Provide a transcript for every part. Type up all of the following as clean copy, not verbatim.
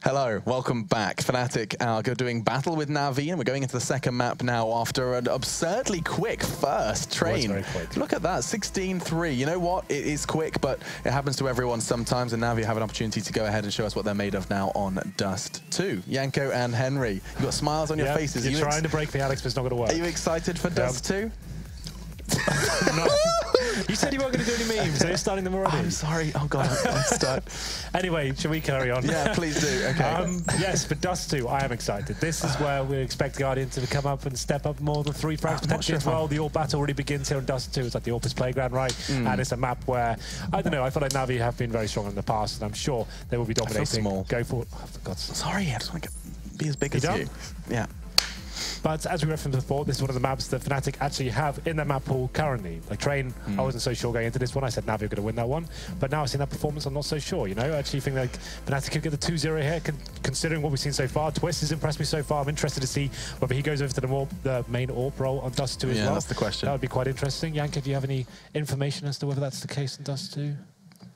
Hello, welcome back. Fnatic are doing battle with NaVi, and we're going into the second map now after an absurdly quick first train. Very quick. Look at that, 16-3. You know what? It is quick, but it happens to everyone sometimes, and NaVi have an opportunity to go ahead and show us what they're made of now on Dust2. Yanko and Henry, you've got smiles on your faces. You're trying to break me, Alex, but it's not going to work. Are you excited for Dust2? No. You said you weren't going to do any memes, so you're starting them already. I'm sorry. Oh, God, I'm stuck. Anyway, shall we carry on? Yeah, please do. Okay. Yes, for Dust2, I am excited. This is where we expect Guardian to come up and step up more than 3 frags potentially as well. The AWP battle already begins here on Dust2. It's like the AWP's playground, right? And it's a map where, I don't know, I feel like NaVi have been very strong in the past, and I'm sure they will be dominating. Small. Go for it. Oh, for God's sake. Sorry, I just want to be as big as you. Yeah. But as we referenced before, this is one of the maps that Fnatic actually have in their map pool currently. Like Train, I wasn't so sure going into this one. I said NaVi are going to win that one. But now I've seen that performance, I'm not so sure, you know? I actually think like Fnatic could get the 2-0 here, considering what we've seen so far. Twist has impressed me so far. I'm interested to see whether he goes over to the main AWP role on Dust2 as well. Yeah, that's the question. That would be quite interesting. Yanko, do you have any information as to whether that's the case in Dust2?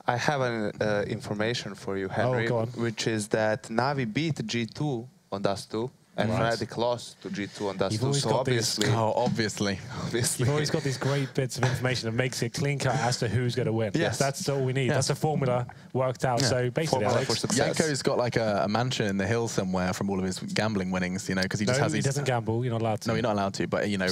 I have an information for you, Henry, which is that NaVi beat G2 on Dust2. And Fnatic lost to G2 on Dust2, so obviously... obviously. You've always got these great bits of information that makes it clean cut as to who's going to win. Yes. That's all we need. That's a formula worked out. So basically, Yanko's got like a mansion in the hills somewhere from all of his gambling winnings, you know, because he just has these... he doesn't gamble. You're not allowed to. No, you're not allowed to, but, you know,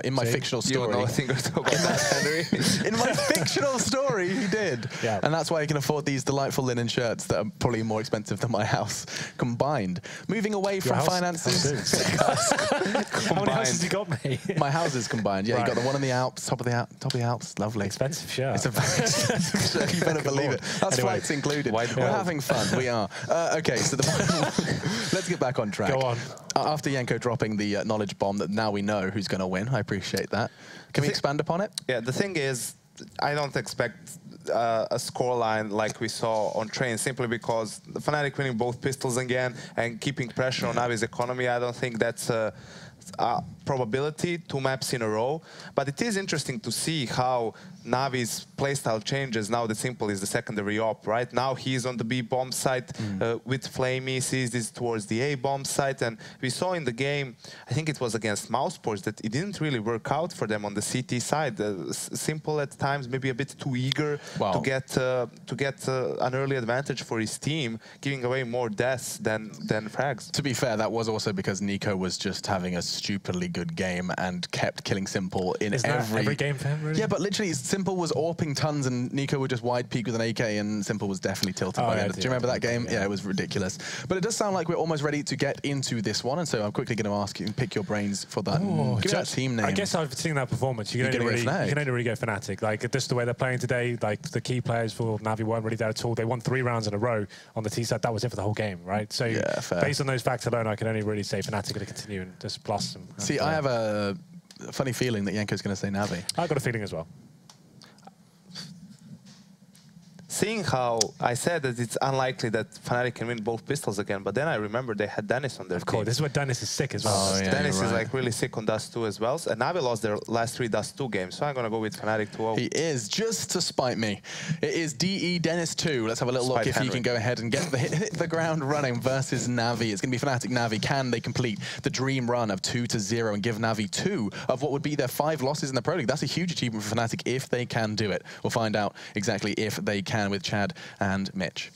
in my fictional story... You know nothing about that, Henry. In my fictional story, he did. Yeah. And that's why he can afford these delightful linen shirts that are probably more expensive than my house combined. Moving away from finances... How many houses you got, mate? My houses combined. Yeah, you got the one in the Alps, top of the Alps. Lovely. Expensive shirt. It's a very expensive shirt. You better believe it. That's flights included. We're having fun. We are. Okay, so let's get back on track. Go on. After Yanko dropping the knowledge bomb that now we know who's going to win, I appreciate that. Can we expand upon it? Yeah, the thing is, I don't expect a scoreline like we saw on Train, simply because the Fnatic winning both pistols again and keeping pressure on NaVi's economy. I don't think that's a probability, 2 maps in a row. But it is interesting to see how NaVi's playstyle changes now that Simple is the secondary op, right? Now he's on the B bomb site with Flamey, sees this towards the A bomb site, and we saw in the game, I think it was against Mousesports, that it didn't really work out for them on the CT side. Simple at times maybe a bit too eager to get an early advantage for his team, giving away more deaths than frags. To be fair, that was also because Nico was just having a stupidly good game and kept killing Simple in every game for him, really? Yeah, but literally Simple was AWPing tons and Nico would just wide peek with an AK and Simple was definitely tilted by the end. Do you remember that game? Yeah, it was ridiculous. But it does sound like we're almost ready to get into this one, and so I'm quickly going to ask you and pick your brains for that. Give me that team name. I guess I've seen that performance. You can only really go Fnatic. Like, just the way they're playing today, like the key players for NaVi weren't really there at all. They won 3 rounds in a row on the T side. That was it for the whole game, right? So based on those facts alone, I can only really say Fnatic are going to continue and just blast them. See, I have a funny feeling that Yanko's going to say NaVi. I've got a feeling as well. Seeing how I said that it's unlikely that Fnatic can win both pistols again, but then I remember they had Dennis on their team. Of course, this is where Dennis is sick as well. Oh, yeah, Dennis is like really sick on Dust2 as well. And NaVi lost their last 3 Dust2 games, so I'm going to go with Fnatic 2-0. He is, just to spite me. It is DE Dennis 2. Let's have a little look if he can go ahead and get hit the ground running versus NaVi. It's going to be Fnatic NaVi. Can they complete the dream run of 2-0 and give NaVi 2 of what would be their 5 losses in the Pro League? That's a huge achievement for Fnatic if they can do it. We'll find out exactly if they can with Chad and Mitch.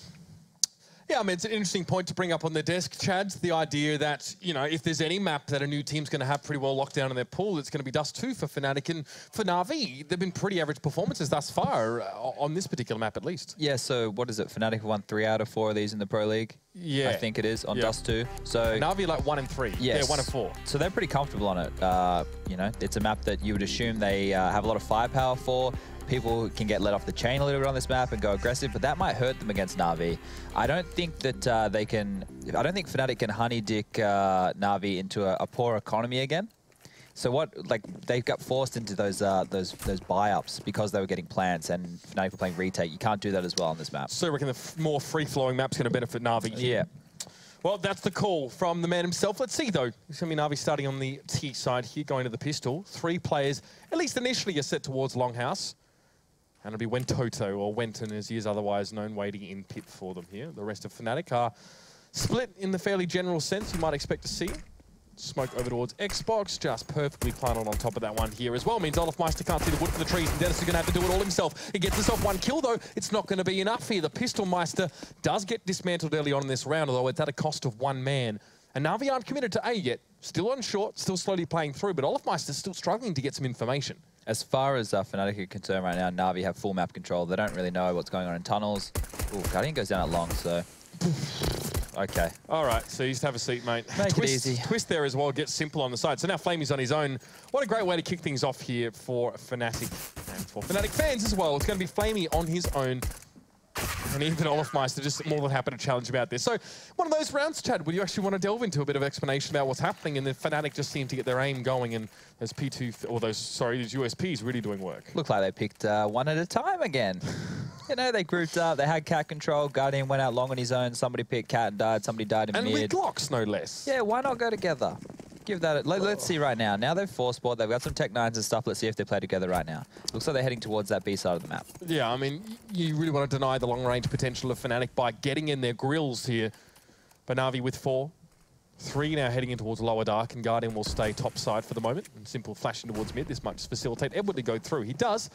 Yeah, I mean, it's an interesting point to bring up on the desk, Chad. The idea that, you know, if there's any map that a new team's going to have pretty well locked down in their pool, it's going to be Dust2 for Fnatic. And for NaVi, they've been pretty average performances thus far, on this particular map at least. Yeah, so what is it? Fnatic won 3 out of 4 of these in the Pro League. Yeah. I think it is, on Dust2. So NaVi like 1 and 3. Yes. Yeah, 1 and 4. So they're pretty comfortable on it. You know, it's a map that you would assume they have a lot of firepower for. People can get let off the chain a little bit on this map and go aggressive, but that might hurt them against NaVi. I don't think that they can... I don't think Fnatic can honey dick NaVi into a poor economy again. So what, like, they got forced into those buy-ups because they were getting plants, and Fnatic were playing retake. You can't do that as well on this map. So I reckon the more free-flowing map's going to benefit NaVi. Yeah. Well, that's the call from the man himself. Let's see, though. It's going to be NaVi starting on the T side here, going to the pistol. 3 players, at least initially, are set towards Longhouse. And it'll be Wentoto, or Wenton as he is otherwise known, waiting in pit for them here. The rest of Fnatic are split in the fairly general sense you might expect to see. Smoke over towards Xbox, just perfectly planted on top of that one here as well. Means Olofmeister can't see the wood for the trees, and Dennis is going to have to do it all himself. He gets himself one kill, though. It's not going to be enough here. The Pistolmeister does get dismantled early on in this round, although it's at a cost of one man. And NaVi aren't committed to A yet. Still on short, still slowly playing through, but Olofmeister's still struggling to get some information. As far as Fnatic are concerned right now, NaVi have full map control. They don't really know what's going on in tunnels. Ooh, Guardian goes down at long, so... Okay. All right, so you just have a seat, mate. Make it easy. Twist there as well, gets simple on the side. So now Flamey's on his own. What a great way to kick things off here for Fnatic and for Fnatic fans as well. It's going to be Flamey on his own. And even Olofmeister just more than happy to challenge about this. So one of those rounds, Chad, would you actually want to delve into a bit of explanation about what's happening? And then Fnatic just seem to get their aim going, and those P2, or those, sorry, these USPs really doing work. Looked like they picked one at a time again. You know, they grouped up, they had cat control, Guardian went out long on his own, somebody picked cat and died, somebody died in mid. And with Glocks, no less. Yeah, why not go together? Give that let's see right now. Now they've force sport, they've got some Tech 9s and stuff. Let's see if they play together right now. Looks like they're heading towards that B side of the map. Yeah, I mean, you really want to deny the long-range potential of Fnatic by getting in their grills here. But NaVi with 4. 3 now heading in towards lower dark, and Guardian will stay top side for the moment. And simple flashing towards mid. This might just facilitate Edward to go through. He does.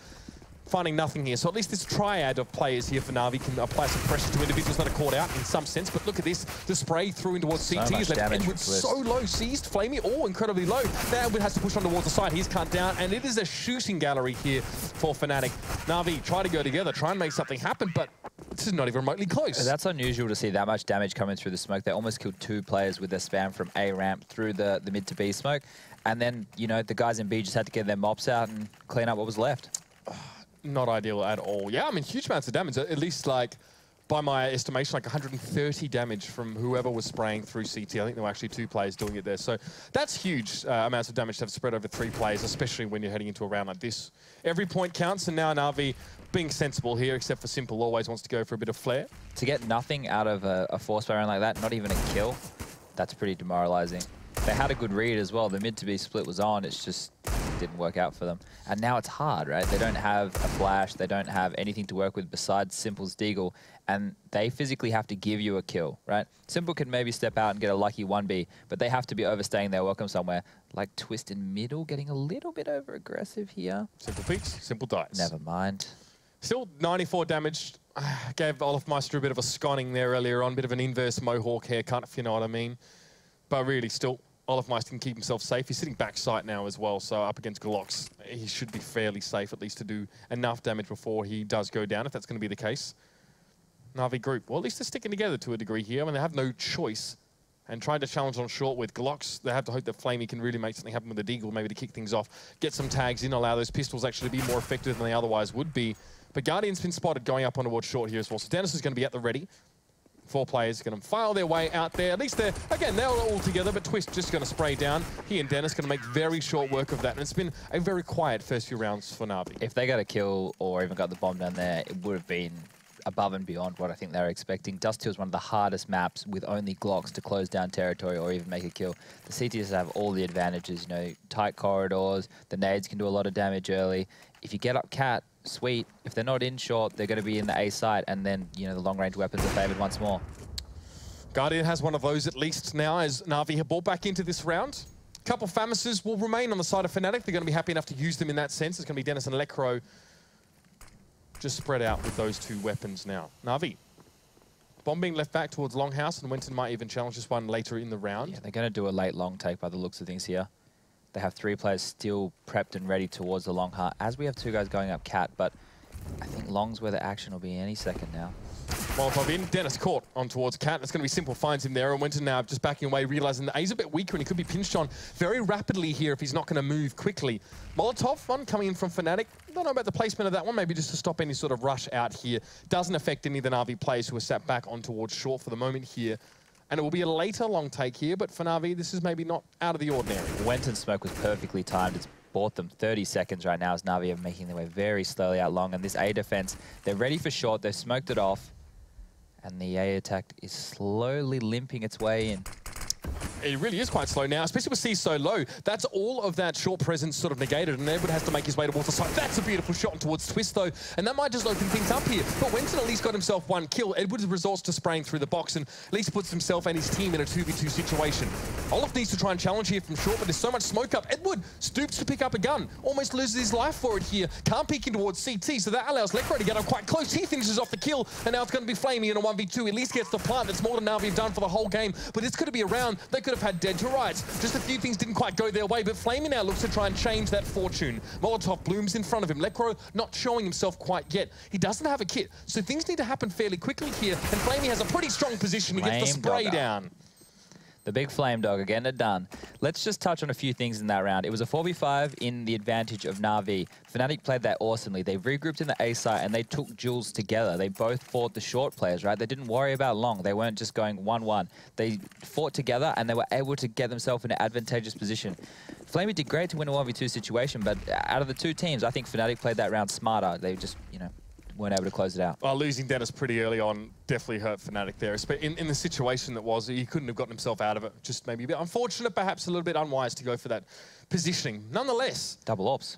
Finding nothing here. So at least this triad of players here for NaVi can apply some pressure to individuals that are caught out in some sense. But look at this. The spray through in towards CT is left Edward so low. Seized. Flamey, oh, incredibly low. Now Edward has to push on towards the side. He's cut down, and it is a shooting gallery here for Fnatic. NaVi try to go together, try and make something happen, but this is not even remotely close. That's unusual to see that much damage coming through the smoke. They almost killed 2 players with their spam from A ramp through the mid to B smoke. And then, you know, the guys in B just had to get their mops out and clean up what was left. Not ideal at all. Yeah, I mean, huge amounts of damage. At least, like, by my estimation, like 130 damage from whoever was spraying through CT. I think there were actually 2 players doing it there. So that's huge amounts of damage to have spread over 3 players, especially when you're heading into a round like this. Every point counts, and now NaVi being sensible here, except for Simple always wants to go for a bit of flair. To get nothing out of a force round like that, not even a kill, that's pretty demoralizing. They had a good read as well. The mid to B split was on. It's just didn't work out for them. And now it's hard, right? They don't have a flash. They don't have anything to work with besides Simple's Deagle. And they physically have to give you a kill, right? Simple can maybe step out and get a lucky 1B, but they have to be overstaying their welcome somewhere. Like Twist in middle, getting a little bit over aggressive here. Simple peaks, Simple dies. Never mind. Still 94 damage. Gave Olofmeister a bit of a sconning there earlier on. Bit of an inverse mohawk haircut, if you know what I mean. But really, still, Olofmeister can keep himself safe. He's sitting backside now as well, so up against Glocks, he should be fairly safe, at least to do enough damage before he does go down, if that's going to be the case. NaVi group, well, at least they're sticking together to a degree here. I mean, they have no choice. And trying to challenge on short with Glocks, they have to hope that Flamey can really make something happen with the Deagle, maybe to kick things off, get some tags in, allow those pistols actually to be more effective than they otherwise would be. But Guardian's been spotted going up on towards short here as well, so Dennis is going to be at the ready. 4 players are going to file their way out there. At least they're, again, they're all together, but Twist just going to spray down. He and Dennis going to make very short work of that. And it's been a very quiet first few rounds for NaVi. If they got a kill or even got the bomb down there, it would have been above and beyond what I think they were expecting. Dust2 is one of the hardest maps with only Glocks to close down territory or even make a kill. The CTs have all the advantages, you know, tight corridors, the nades can do a lot of damage early. If you get up Cat, sweet. If they're not in short, they're going to be in the A site, and then, you know, the long-range weapons are favored once more. Guardian has one of those at least now, as NaVi have brought back into this round. A couple of Famises will remain on the side of Fnatic. They're going to be happy enough to use them in that sense. It's going to be Dennis and Electro just spread out with those 2 weapons now. NaVi. Bomb being left back towards Longhouse, and Wenton might even challenge this one later in the round. Yeah, they're going to do a late long take by the looks of things here. They have 3 players still prepped and ready towards the long heart, as we have 2 guys going up Cat, but I think long's where the action will be any second now. Molotov in, Dennis caught on towards Cat. That's going to be Simple, finds him there, and Wenton now just backing away, realizing that A's a bit weaker and he could be pinched on very rapidly here if he's not going to move quickly. Molotov, one coming in from Fnatic. Don't know about the placement of that one, maybe just to stop any sort of rush out here. Doesn't affect any of the NaVi players who are sat back on towards short for the moment here. And it will be a later long take here, but for NaVi, this is maybe not out of the ordinary. Wenton's smoke was perfectly timed. It's bought them 30 seconds right now as NaVi are making their way very slowly out long. And this A defense, they're ready for short. They've smoked it off. And the A attack is slowly limping its way in. It really is quite slow now, especially with C so low. That's all of that short presence sort of negated, and Edward has to make his way towards the side. That's a beautiful shot towards Twist, though, and that might just open things up here. But Wenton at least got himself one kill. Edward resorts to spraying through the box and at least puts himself and his team in a 2v2 situation. Olaf needs to try and challenge here from short, but there's so much smoke up. Edward stoops to pick up a gun, almost loses his life for it here. Can't peek in towards CT, so that allows Lekro to get up quite close. He finishes off the kill, and now it's going to be Flamey in a 1v2. At least gets the plant. That's more than NaVi have done for the whole game, but it's going to be a round they could have had dead to rights. Just a few things didn't quite go their way, but Flamey now looks to try and change that fortune. Molotov blooms in front of him. Lekro not showing himself quite yet. He doesn't have a kit, so things need to happen fairly quickly here, and Flamey has a pretty strong position to get the spray down. The big Flame Dogger getting it done. Let's just touch on a few things in that round. It was a 4v5 in the advantage of NaVi. Fnatic played that awesomely. They regrouped in the A site and they took duels together. They both fought the short players, right? They didn't worry about long. They weren't just going 1-1. They fought together and they were able to get themselves in an advantageous position. Flamey did great to win a 1v2 situation, but out of the two teams, I think Fnatic played that round smarter. They just, you know, weren't able to close it out. Well, losing Dennis pretty early on definitely hurt Fnatic there. In the situation that was, he couldn't have gotten himself out of it. Just maybe a bit unfortunate, perhaps a little bit unwise to go for that positioning. Nonetheless. Double ops.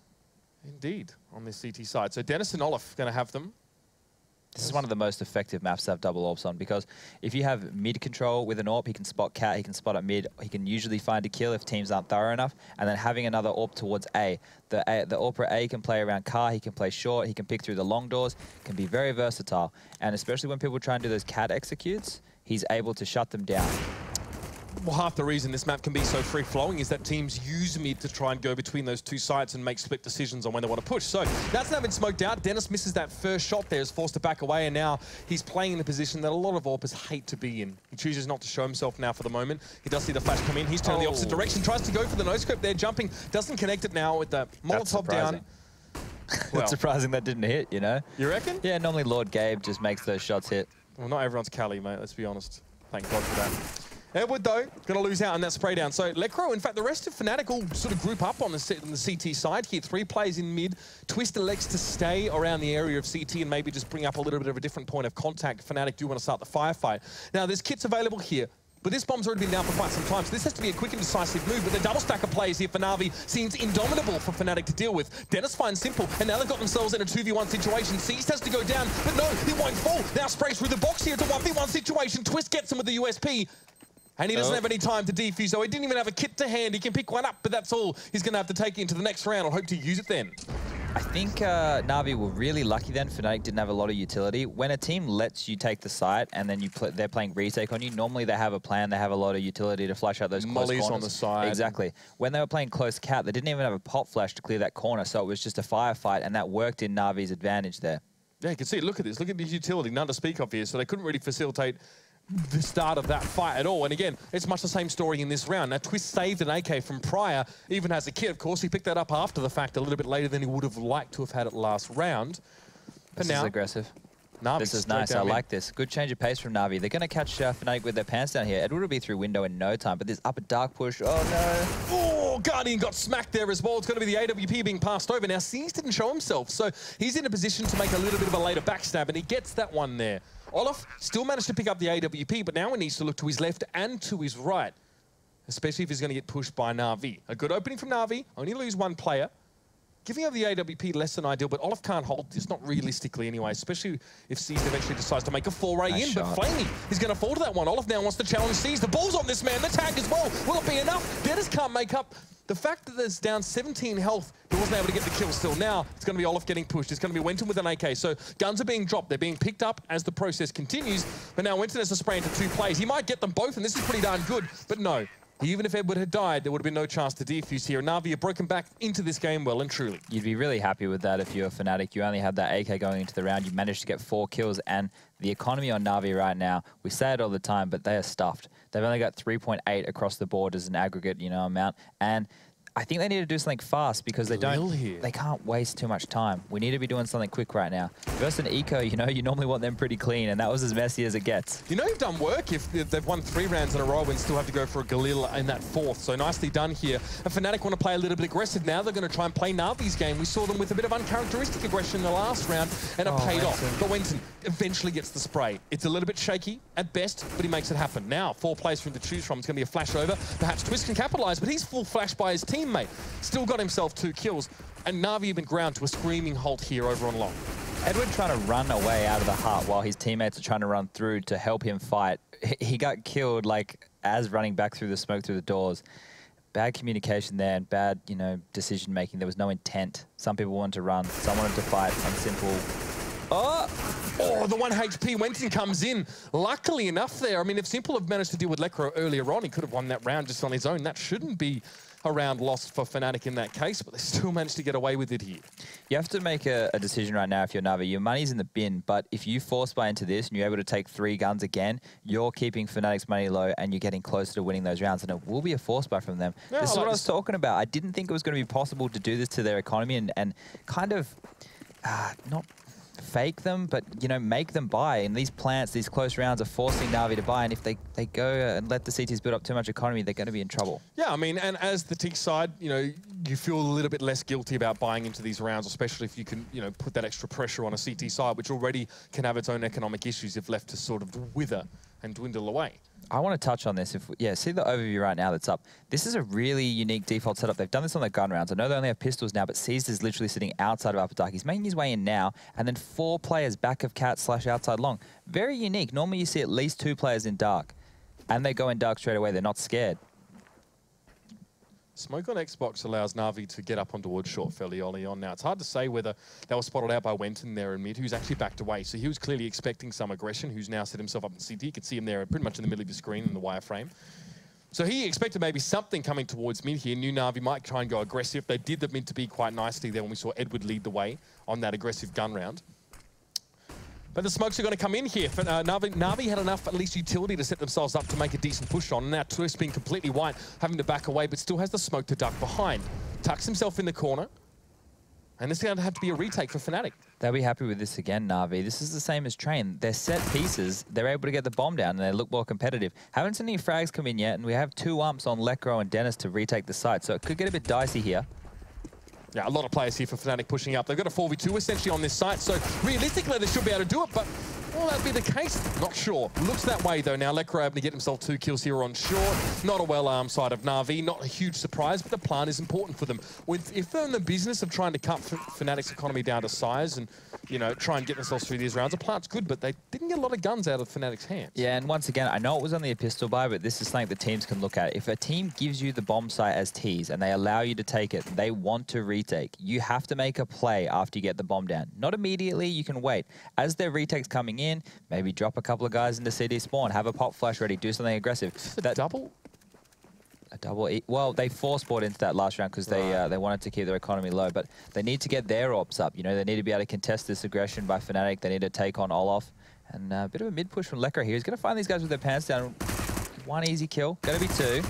Indeed, on this CT side. So Dennis and Olaf going to have them. This is one of the most effective maps to have double AWPs on, because if you have mid control with an AWP, he can spot cat, he can spot at mid, he can usually find a kill if teams aren't thorough enough, and then having another AWP towards A. The AWP at A can play around car, he can play short, he can pick through the long doors, can be very versatile. And especially when people try and do those cat executes, he's able to shut them down. Well, half the reason this map can be so free-flowing is that teams use mid to try and go between those two sites and make split decisions on when they want to push. So that's now been smoked out. Dennis misses that first shot there, is forced to back away, and now he's playing in a position that a lot of AWPers hate to be in. He chooses not to show himself now for the moment. He does see the flash come in. He's turning the opposite direction, tries to go for the no-scope there, jumping, doesn't connect it now with the Molotov down. Well, it's surprising that didn't hit, you know? You reckon? Yeah, normally Lord Gabe just makes those shots hit. Well, not everyone's Cali, mate, let's be honest. Thank God for that. Edward, though, going to lose out on that spray down. So Lekro, in fact, the rest of Fnatic all sort of group up on the CT side here. 3 players in mid. Twist elects to stay around the area of CT and maybe just bring up a little bit of a different point of contact. Fnatic do want to start the firefight. Now, there's kits available here, but this bomb's already been down for quite some time, so this has to be a quick and decisive move. But the double stack of players here for NaVi seems indomitable for Fnatic to deal with. Dennis finds Simple, and now they've got themselves in a 2v1 situation. Seast has to go down, but no, he won't fall. Now sprays through the box here. It's a 1v1 situation. Twist gets him with the USP. And he doesn't have any time to defuse, so he didn't even have a kit to hand. He can pick one up, but that's all. He's going to have to take it into the next round and hope to use it then. I think NaVi were really lucky then. Fnatic didn't have a lot of utility. When a team lets you take the site and then they're playing retake on you, normally they have a plan. They have a lot of utility to flash out those close corners. On the side. Exactly. When they were playing close cat, they didn't even have a pop flash to clear that corner, so it was just a firefight, and that worked in NaVi's advantage there. Yeah, you can see it. Look at this. Look at his utility. None to speak of here, so they couldn't really facilitate the start of that fight at all. And again, it's much the same story in this round. Now, Twist saved an AK from prior, even has a kit, of course. He picked that up after the fact, a little bit later than he would have liked to have had it last round. But This now, is aggressive. NaVi This is nice. I like this. Good change of pace from NaVi. They're going to catch Fnatic with their pants down here. Edward will be through window in no time, but this upper dark push, oh no. Oh, Guardian got smacked there as well. It's going to be the AWP being passed over. Now, Seas didn't show himself, so he's in a position to make a little bit of a later backstab, and he gets that one there. Olaf still managed to pick up the AWP, but now he needs to look to his left and to his right, especially if he's going to get pushed by NaVi. A good opening from NaVi, only lose 1 player. Giving up the AWP less than ideal, but Olaf can't hold this, not realistically anyway, especially if Seas eventually decides to make a foray in. But Flamey is going to fall to that one. Olaf now wants to challenge Seas. The ball's on this man, the tag as well. Will it be enough? Dennis can't make up. The fact that there's down 17 health, he wasn't able to get the kill still. Now, it's going to be Olaf getting pushed. It's going to be Wenton with an AK. So guns are being dropped. They're being picked up as the process continues. But now Wenton has to spray into 2 plays. He might get them both, and this is pretty darn good. But no. Even if Edward had died, there would have been no chance to defuse here. And NaVi have broken back into this game well and truly. You'd be really happy with that if you're a Fnatic. You only had that AK going into the round. You managed to get 4 kills. And the economy on NaVi right now, we say it all the time, but they are stuffed. They've only got 3.8 across the board as an aggregate, you know, amount. And I think they need to do something fast because they can't waste too much time. We need to be doing something quick right now. Versus an Eco, you know, you normally want them pretty clean, and that was as messy as it gets. You know you've done work if they've won 3 rounds in a row and still have to go for a Galil in that 4th. So nicely done here. And Fnatic want to play a little bit aggressive now. They're going to try and play NaVi's game. We saw them with a bit of uncharacteristic aggression in the last round, and it paid off. But Wenton eventually gets the spray. It's a little bit shaky at best, but he makes it happen. Now, 4 players for him to choose from. It's going to be a flash over. Perhaps Twist can capitalize, but he's full flash by his teammate. Still got himself 2 kills, and NaVi have been ground to a screaming halt here over on long. Edward trying to run away out of the heart while his teammates are trying to run through to help him fight. He got killed like as running back through the smoke through the doors. Bad communication there and bad, you know, decision making. There was no intent. Some people wanted to run, some wanted to fight, some simple. Oh, the 1 HP Wenton comes in. Luckily enough there. I mean, if Simple had managed to deal with Lekr0 earlier on, he could have won that round just on his own. That shouldn't be a round lost for Fnatic in that case, but they still managed to get away with it here. You have to make a decision right now if you're NaVi. Your money's in the bin, but if you force buy into this and you're able to take 3 guns again, you're keeping Fnatic's money low and you're getting closer to winning those rounds, and it will be a force buy from them. Yeah, this is what I was talking about. I didn't think it was going to be possible to do this to their economy and kind of not fake them, but, you know, make them buy. And these plants, these close rounds are forcing NaVi to buy, and if they go and let the CTs build up too much economy, they're going to be in trouble. Yeah, I mean, and as the Teak side, you know, you feel a little bit less guilty about buying into these rounds, especially if you can, you know, put that extra pressure on a CT side, which already can have its own economic issues if left to sort of wither and dwindle away. I want to touch on this. See the overview right now that's up. This is a really unique default setup. They've done this on their gun rounds. I know they only have pistols now, but Seized is literally sitting outside of Upper Dark. He's making his way in now, and then 4 players back of Cat / outside long. Very unique. Normally you see at least 2 players in Dark, and they go in Dark straight away. They're not scared. Smoke on Xbox allows NaVi to get up on towards short fairly early on now. It's hard to say whether they were spotted out by Wenton there in mid, who's actually backed away. So he was clearly expecting some aggression, who's now set himself up in CT. You could see him there pretty much in the middle of the screen in the wireframe. So he expected maybe something coming towards mid here. Knew NaVi might try and go aggressive. They did the mid to be quite nicely there when we saw Edward lead the way on that aggressive gun round. But the smokes are going to come in here. NaVi had enough, at least, utility to set themselves up to make a decent push on. Now Twist being completely white, having to back away, but still has the smoke to duck behind. Tucks himself in the corner. And this is going to have to be a retake for Fnatic. They'll be happy with this again, NaVi. This is the same as Train. They're set pieces. They're able to get the bomb down, and they look more competitive. Haven't seen any frags come in yet, and we have 2 umps on Lekr0 and Dennis to retake the site, so it could get a bit dicey here. Yeah, a lot of players here for Fnatic pushing up. They've got a 4v2 essentially on this site, so realistically they should be able to do it, but will that be the case? Not sure. Looks that way though now. Lekr0 able to get himself 2 kills here on short. Not a well-armed side of NaVi. Not a huge surprise, but the plant is important for them. If they're in the business of trying to cut Fnatic's economy down to size and, you know, try and get themselves through these rounds, the plant's good, but they didn't get a lot of guns out of Fnatic's hands. Yeah, and once again, I know it was only a pistol buy, but this is something the teams can look at. If a team gives you the bomb site as tease and they allow you to take it, they want to retake. You have to make a play after you get the bomb down. Not immediately, you can wait. As their retakes coming in, maybe drop a couple of guys into CD spawn, have a pop flash ready, do something aggressive. A double? A double. Well, they force-bought into that last round because they wanted to keep their economy low, but they need to get their ops up. You know, they need to be able to contest this aggression by Fnatic. They need to take on Olaf. And a bit of a mid-push from Lekr0 here. He's going to find these guys with their pants down. 1 easy kill. Going to be 2.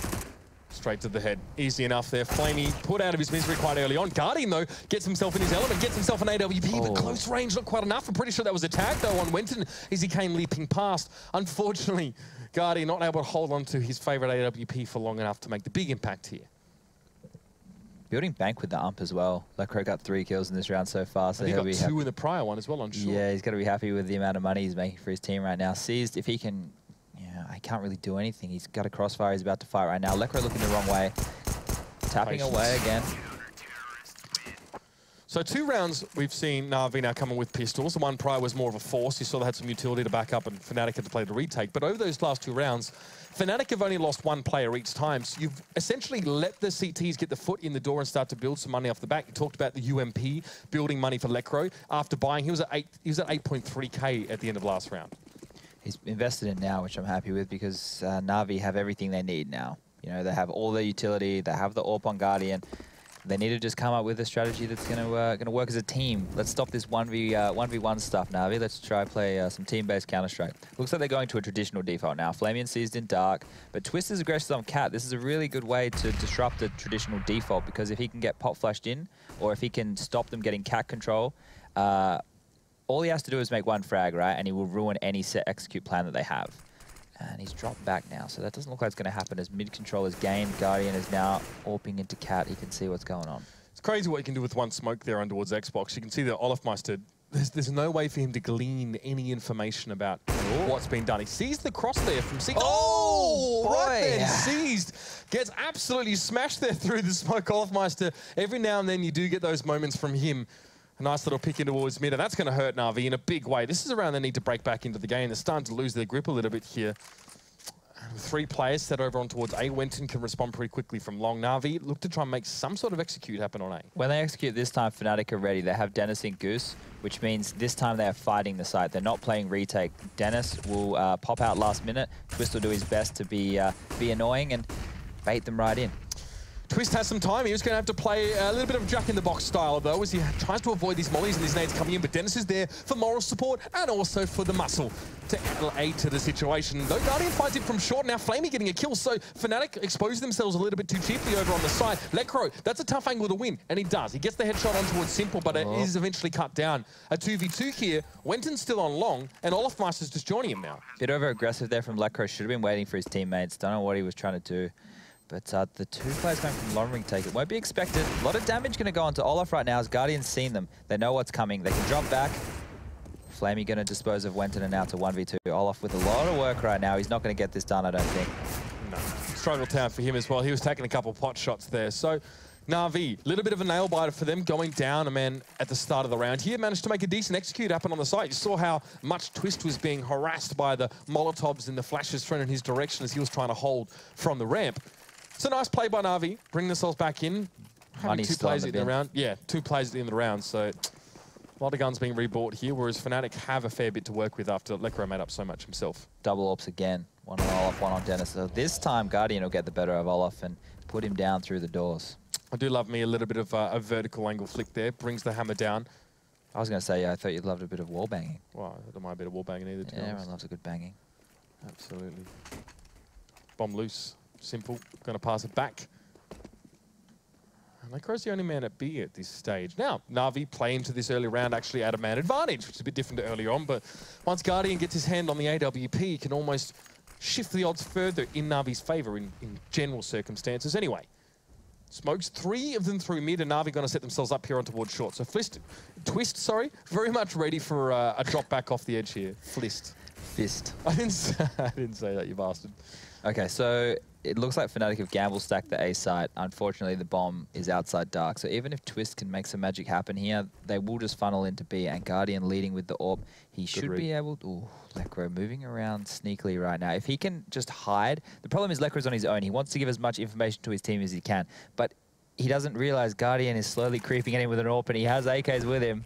Straight to the head. Easy enough there. Flamey put out of his misery quite early on. Guardian, though, gets himself in his element, gets himself an AWP, but close range not quite enough. I'm pretty sure that was a tag, though, on Wenton as he came leaping past. Unfortunately, Guardian not able to hold on to his favourite AWP for long enough to make the big impact here. Building bank with the ump as well. Lekr0 got 3 kills in this round so far, so he'll be got 2 in the prior one as well, on short. Yeah, he's got to be happy with the amount of money he's making for his team right now. Seized, if he can... Yeah, I can't really do anything. He's got a crossfire. He's about to fight right now. Lekr0 looking the wrong way. Tapping away again. So 2 rounds we've seen NaVi now coming with pistols. The one prior was more of a force. You saw they had some utility to back up and Fnatic had to play the retake. But over those last 2 rounds, Fnatic have only lost 1 player each time. So you've essentially let the CTs get the foot in the door and start to build some money off the back. You talked about the UMP building money for Lekr0. After buying, he was at 8.3k at the end of last round. He's invested in now, which I'm happy with because NaVi have everything they need now. You know, they have all their utility, they have the AWP on Guardian. They need to just come up with a strategy that's gonna work as a team. Let's stop this 1v1 stuff, Navi. Let's try play some team-based Counter-Strike. Looks like they're going to a traditional default now. Flaming seized in dark, but Twist is aggressive on Cat. This is a really good way to disrupt the traditional default, because if he can get pop flashed in, or if he can stop them getting Cat control, all he has to do is make one frag, right? And he will ruin any set execute plan that they have. And he's dropped back now, so that doesn't look like it's going to happen as mid control is gained. Guardian is now AWPing into Cat. He can see what's going on. It's crazy what you can do with one smoke there on towards Xbox. You can see that Olafmeister, there's no way for him to glean any information about what's been done. He sees the cross there from Seized. Oh, right then, Seized gets absolutely smashed there through the smoke. Olafmeister, every now and then you do get those moments from him. A nice little pick in towards mid, and that's going to hurt NaVi in a big way. This is around they need to break back into the game. They're starting to lose their grip a little bit here. 3 players set over on towards A. Wenton can respond pretty quickly from long. NaVi look to try and make some sort of execute happen on A. When they execute this time, Fnatic are ready. They have Dennis and Goose, which means this time they are fighting the site. They're not playing retake. Dennis will pop out last minute. Twist will do his best to be annoying and bait them right in. Twist has some time. He was going to have to play a little bit of Jack-in-the-Box style, though, as he tries to avoid these mollies and these nades coming in. But Dennis is there for moral support and also for the muscle to aid to the situation. Though Guardian finds it from short. Now Flamey getting a kill, so Fnatic expose themselves a little bit too cheaply over on the side. Lekro, that's a tough angle to win, and he does. He gets the headshot on towards Simple, but it is eventually cut down. A 2v2 here. Wenton's still on long, and Olafmeister's just joining him now. Bit over-aggressive there from Lekro. Should have been waiting for his teammates. Don't know what he was trying to do. But the 2 players going from long ring take it won't be expected. A lot of damage going to go onto Olaf right now as Guardian's seen them. They know what's coming. They can drop back. Flamey going to dispose of Wenton and now to 1v2. Olaf with a lot of work right now. He's not going to get this done, I don't think. No. Struggle town for him as well. He was taking a couple pot shots there. So NaVi, a little bit of a nail biter for them, going down a man at the start of the round here. Managed to make a decent execute happen on the site. You saw how much Twist was being harassed by the Molotovs and the flashes thrown in his direction as he was trying to hold from the ramp. It's a nice play by NaVi, bring themselves back in. Having 2 players in the round. Yeah, 2 players at the end of the round, so a lot of guns being rebought here, whereas Fnatic have a fair bit to work with after Lekro made up so much himself. Double AWPs again. One on Olaf, one on Dennis. So this time Guardian will get the better of Olaf and put him down through the doors. I do love me a little bit of a vertical angle flick there, brings the hammer down. I was going to say, yeah, I thought you'd loved a bit of wall banging. Well, I don't mind a bit of wall banging either, to be honest. Everyone loves a good banging. Absolutely. Bomb loose. Simple. Going to pass it back. Lekro's the only man at B at this stage. Now, NaVi play into this early round actually at a man advantage, which is a bit different to earlier on, but once Guardian gets his hand on the AWP, he can almost shift the odds further in NaVi's favor in general circumstances. Anyway, smokes 3 of them through mid, and NaVi going to set themselves up here on towards short. So Twist, very much ready for a drop back off the edge here. Fist. I didn't say that, you bastard. Okay, so it looks like Fnatic have gamble stacked the A site. Unfortunately, the bomb is outside dark. So even if Twist can make some magic happen here, they will just funnel into B. And Guardian leading with the AWP, he should be able to... Ooh, Lekro moving around sneakily right now. If he can just hide... The problem is Lekro's on his own. He wants to give as much information to his team as he can. But he doesn't realize Guardian is slowly creeping in with an AWP, and he has AKs with him.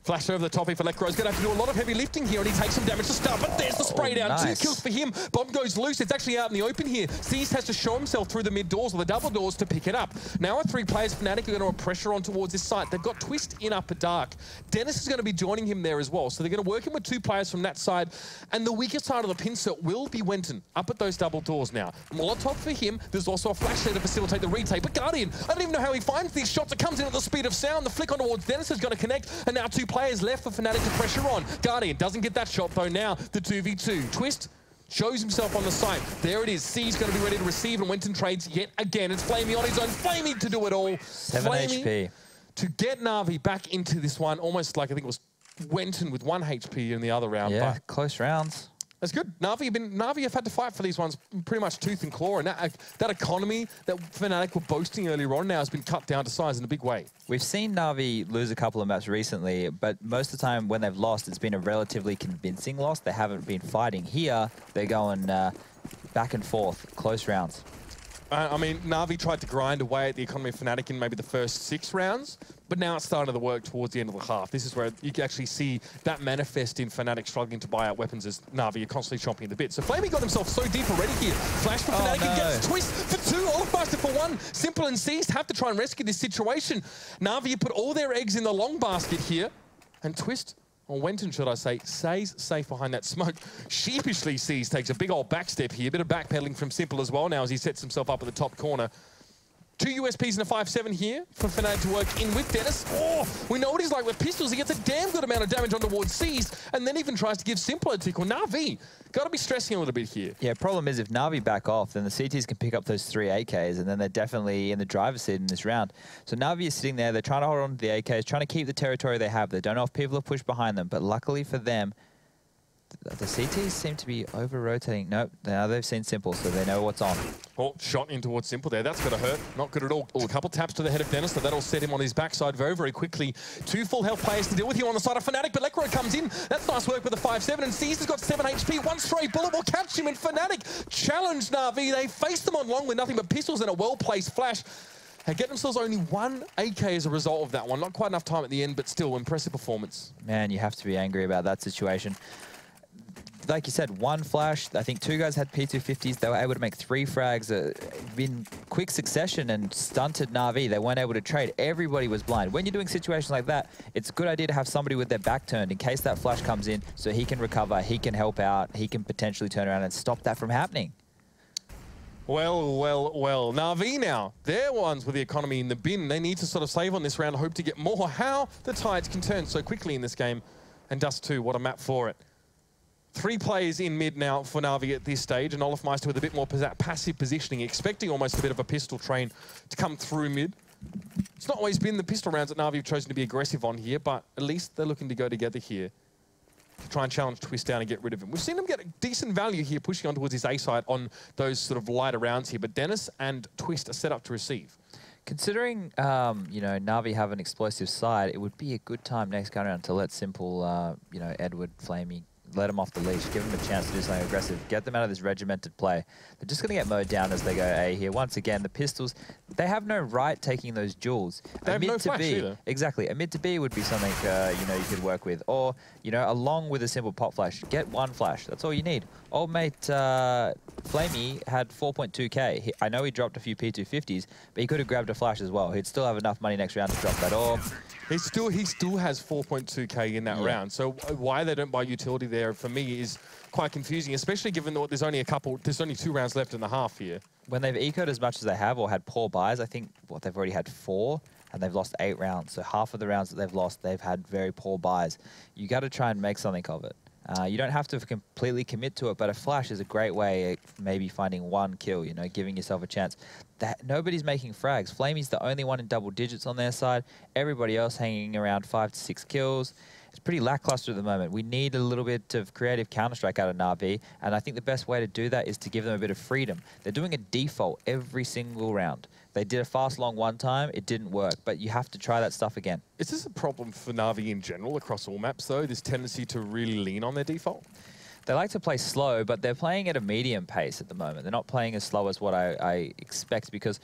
Flash over the top here for Lekro. He's going to have to do a lot of heavy lifting here, and he takes some damage to start. But there's the spray down. Nice. 2 kills for him. Bomb goes loose. It's actually out in the open here. Seized has to show himself through the mid doors or the double doors to pick it up. Now our 3 players, Fnatic, are going to put pressure on towards this site. They've got Twist in upper dark. Dennis is going to be joining him there as well. So they're going to work him with 2 players from that side. And the weakest side of the pincer will be Wenton up at those double doors now. Molotov for him. There's also a flash there to facilitate the retake. But Guardian, I don't even know how he finds these shots. It comes in at the speed of sound. The flick on towards Dennis is going to connect. And now 2 players left for Fnatic to pressure on. Guardian doesn't get that shot though. Now the 2v2. Twist shows himself on the site. There it is. C's going to be ready to receive, and Wenton trades yet again. It's Flamey on his own. Flamey to do it all. 7 HP. To get NaVi back into this one, almost like I think it was Wenton with 1 HP in the other round. Yeah, but close rounds. that's good. NaVi have had to fight for these ones pretty much tooth and claw, and that economy that Fnatic were boasting earlier on now has been cut down to size in a big way. We've seen NaVi lose a couple of maps recently, but most of the time when they've lost, it's been a relatively convincing loss. They haven't been fighting. Here, they're going back and forth, close rounds. I mean, NaVi tried to grind away at the economy of Fnatic in maybe the first 6 rounds, but now it's starting to work towards the end of the half. This is where you can actually see that manifest in Fnatic struggling to buy out weapons as NaVi are constantly chomping the bit. So Flamey got himself so deep already here. Flash for Fnatic and gets Twist for 2, Olafmaster for 1. Simple and Seized have to try and rescue this situation. NaVi put all their eggs in the long basket here, and Twist, or Wenton, should I say, stays safe behind that smoke. Sheepishly Seized takes a big old backstep here. A bit of backpedaling from Simple as well now as he sets himself up at the top corner. 2 USPs and a 5-7 here for Fnatic to work in with Dennis. Oh, we know what he's like with pistols. He gets a damn good amount of damage on towards Seized and then even tries to give Simple a tickle. NaVi, got to be stressing a little bit here. Yeah, problem is if NaVi back off, then the CTs can pick up those 3 AKs and then they're definitely in the driver's seat in this round. So NaVi is sitting there, they're trying to hold on to the AKs, trying to keep the territory they have. They don't know if people have pushed behind them, but luckily for them, the CTs seem to be over-rotating. Nope, now they've seen Simple, so they know what's on. Oh, shot in towards Simple there. That's going to hurt. Not good at all. A couple taps to the head of Dennis, so that'll set him on his backside very, very quickly. 2 full health players to deal with here on the side of Fnatic, but Lekro comes in. That's nice work with the 5-7, and Seized has got 7 HP. 1 stray bullet will catch him, and Fnatic challenge NaVi. They face them on long with nothing but pistols and a well-placed flash. They get themselves only 1 AK as a result of that one. Not quite enough time at the end, but still impressive performance. Man, you have to be angry about that situation. Like you said, 1 flash. I think 2 guys had P250s. They were able to make 3 frags in quick succession and stunted NaVi. They weren't able to trade. Everybody was blind. When you're doing situations like that, it's a good idea to have somebody with their back turned in case that flash comes in so he can recover, he can help out, he can potentially turn around and stop that from happening. Well, well, well. NaVi now, they're ones with the economy in the bin. They need to sort of save on this round, hope to get more. How the tides can turn so quickly in this game. And Dust2, what a map for it. 3 players in mid now for NaVi at this stage, and Olafmeister with a bit more passive positioning, expecting almost a bit of a pistol train to come through mid. It's not always been the pistol rounds that NaVi have chosen to be aggressive on here, but at least they're looking to go together here to try and challenge Twist down and get rid of him. We've seen him get a decent value here, pushing on towards his A side on those sort of lighter rounds here, but Dennis and Twist are set up to receive. Considering, you know, NaVi have an explosive side, it would be a good time next go around to let Simple, you know, Edward, Flamey, let them off the leash, give them a chance to do something aggressive, get them out of this regimented play. They're just going to get mowed down as they go A here. Once again, the pistols, they have no right taking those duels. They have no flash either. Exactly. A mid to B would be something, you know, you could work with. Or, you know, along with a simple pop flash, get 1 flash. That's all you need. Old mate Flamey had 4.2k. I know he dropped a few P250s, but he could have grabbed a flash as well. He'd still have enough money next round to drop that orb. He still has 4.2k in that round. So why they don't buy utility there for me is quite confusing, especially given that there's only 2 rounds left in the half here. When they've ecoed as much as they have or had poor buys, I think they've already had 4 and they've lost 8 rounds. So half of the rounds that they've lost, they've had very poor buys. You got to try and make something of it. You don't have to completely commit to it, but a flash is a great way of maybe finding 1 kill, you know, giving yourself a chance. Nobody's making frags. Flamey's the only one in double digits on their side. Everybody else hanging around 5 to 6 kills. It's pretty lackluster at the moment. We need a little bit of creative Counter-Strike out of NaVi, and I think the best way to do that is to give them a bit of freedom. They're doing a default every single round. They did a fast long one time, it didn't work, but you have to try that stuff again. Is this a problem for NaVi in general across all maps though, this tendency to really lean on their default? They like to play slow, but they're playing at a medium pace at the moment. They're not playing as slow as what I expect, because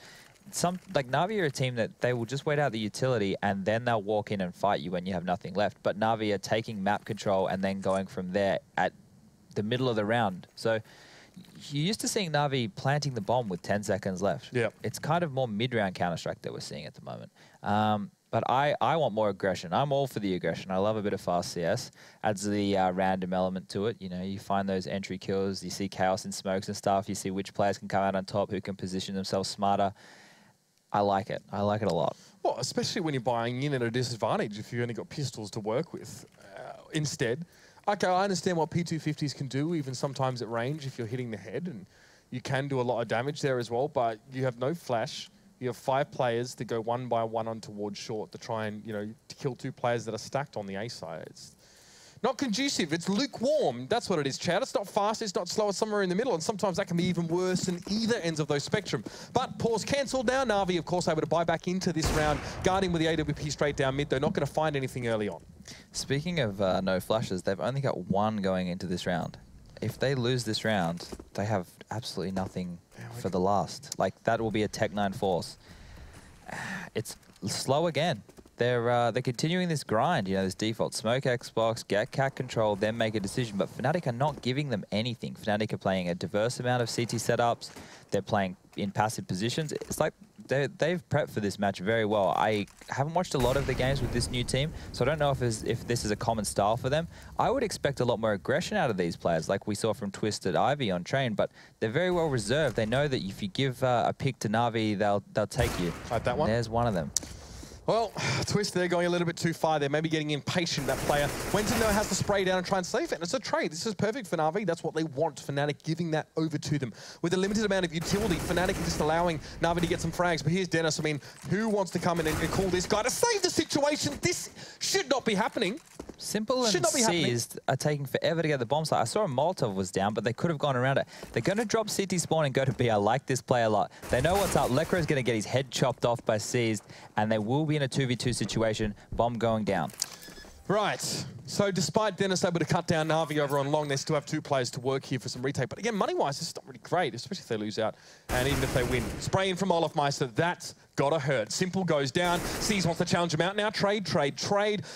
like NaVi are a team that they will just wait out the utility and then they'll walk in and fight you when you have nothing left. But NaVi are taking map control and then going from there at the middle of the round. So you're used to seeing NaVi planting the bomb with 10 seconds left. Yep. It's kind of more mid-round Counter-Strike that we're seeing at the moment. But I want more aggression. I'm all for the aggression. I love a bit of fast CS. Adds the random element to it. You know, you find those entry kills, you see chaos in smokes and stuff, you see which players can come out on top, who can position themselves smarter. I like it. I like it a lot. Well, especially when you're buying in at a disadvantage if you've only got pistols to work with. Instead, okay, I understand what P250s can do, even sometimes at range if you're hitting the head, and you can do a lot of damage there as well, but you have no flash. You have 5 players that go 1 by 1 on towards short to try and, you know, to kill 2 players that are stacked on the A side. It's not conducive. It's lukewarm. That's what it is, Chad. It's not fast. It's not slow. It's somewhere in the middle. And sometimes that can be even worse in either ends of those spectrum. But pause cancelled now. NaVi, of course, able to buy back into this round. Guarding with the AWP straight down mid. They're not going to find anything early on. Speaking of no flashes, they've only got 1 going into this round. if they lose this round, they have absolutely nothing for the last. Like, that will be a Tech-9 force. It's slow again. They're continuing this grind, you know, this default smoke Xbox, get cat control, then make a decision. But Fnatic are not giving them anything. Fnatic are playing a diverse amount of CT setups. They're playing in passive positions. It's like they've prepped for this match very well. I haven't watched a lot of the games with this new team, so I don't know if this is a common style for them. I would expect a lot more aggression out of these players, like we saw from Twisted Ivy on Train, but they're very well reserved. They know that if you give a pick to NaVi, they'll take you. Like that one? There's one of them. Well, Twist, they're going a little bit too far. They're maybe getting impatient, that player. Wenton, though, has to spray down and try and save it. And it's a trade. This is perfect for NaVi. That's what they want. Fnatic giving that over to them. With a limited amount of utility, Fnatic is just allowing NaVi to get some frags. But here's Dennis. I mean, who wants to come in and call this guy to save the situation? This should not be happening. Simple and Seized are taking forever to get the bomb site. I saw a Molotov was down, but they could have gone around it. They're going to drop CT spawn and go to B. I like this play a lot. They know what's up. Lekro's going to get his head chopped off by Seized, and they will be in a 2v2 situation. Bomb going down. Right. So despite Dennis able to cut down NaVi over on long, they still have 2 players to work here for some retake. But again, money-wise, it's not really great, especially if they lose out. And even if they win. Spraying from Olofmeister, that's gotta hurt. Simple goes down. Seized wants to challenge him out now. Trade.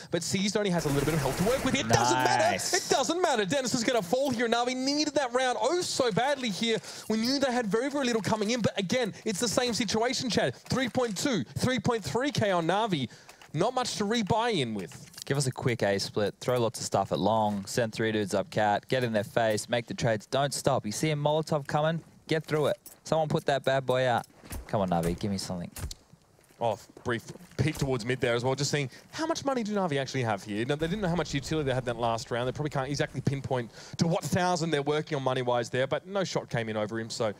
But Seized only has a little bit of health to work with. It doesn't matter. It doesn't matter. Dennis is going to fall here. NaVi needed that round so badly here. We knew they had very, very little coming in. But again, it's the same situation, Chad. 3.2, 3.3k on NaVi. Not much to rebuy in with. Give us a quick A split, throw lots of stuff at long, send 3 dudes up cat, get in their face, make the trades, don't stop. You see a Molotov coming, get through it. Someone put that bad boy out. Come on, Navi, give me something. Oh, brief peek towards mid there as well, just seeing how much money do NaVi actually have here. They didn't know how much utility they had that last round. They probably can't exactly pinpoint to what 1,000 they're working on money-wise there, but no shot came in over him, so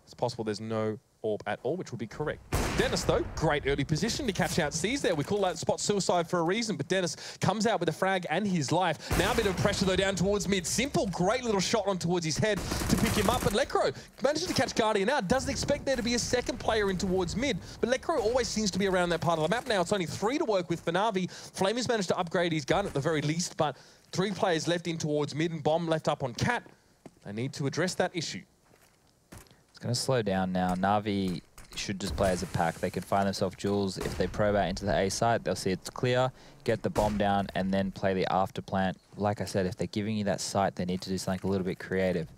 it's possible there's no orb at all, which would be correct. Dennis, though, great early position to catch out Seized there. We call that spot suicide for a reason, but Dennis comes out with a frag and his life. Now a bit of pressure, though, down towards mid. Simple, great little shot on towards his head to pick him up, but Lekro manages to catch Guardian out. Doesn't expect there to be a second player in towards mid, but Lekro always seems to be around that part of the map now. It's only 3 to work with for NaVi. Flame has managed to upgrade his gun at the very least, but 3 players left in towards mid and Bomb left up on Cat. They need to address that issue. It's going to slow down now. NaVi should just play as a pack. They can find themselves jewels. If they probe out into the A site, they'll see it's clear, get the bomb down, and then play the after plant. Like I said, if they're giving you that site, they need to do something a little bit creative.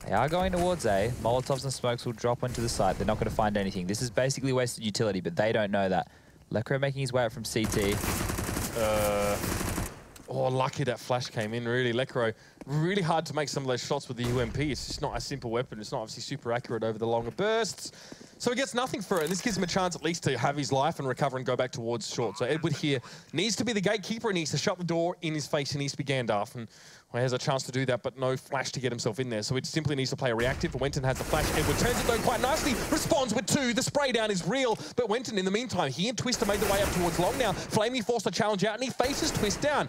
They are going towards A. Molotovs and smokes will drop into the site. They're not going to find anything. This is basically wasted utility, but they don't know that. Lekro making his way up from CT. Oh, lucky that flash came in, really. Lekro, really hard to make some of those shots with the UMP. It's just not a simple weapon. It's not obviously super accurate over the longer bursts. So he gets nothing for it, and this gives him a chance at least to have his life and recover and go back towards short. So Edward here needs to be the gatekeeper. He needs to shut the door in his face. He needs to be Gandalf, and well, he has a chance to do that, but no flash to get himself in there. So it simply needs to play reactive. Wenton has the flash. Edward turns it though quite nicely, responds with 2. The spray down is real, but Wenton in the meantime, he and Twister made their way up towards long now. Flamey forced a challenge out, and he faces Twist down.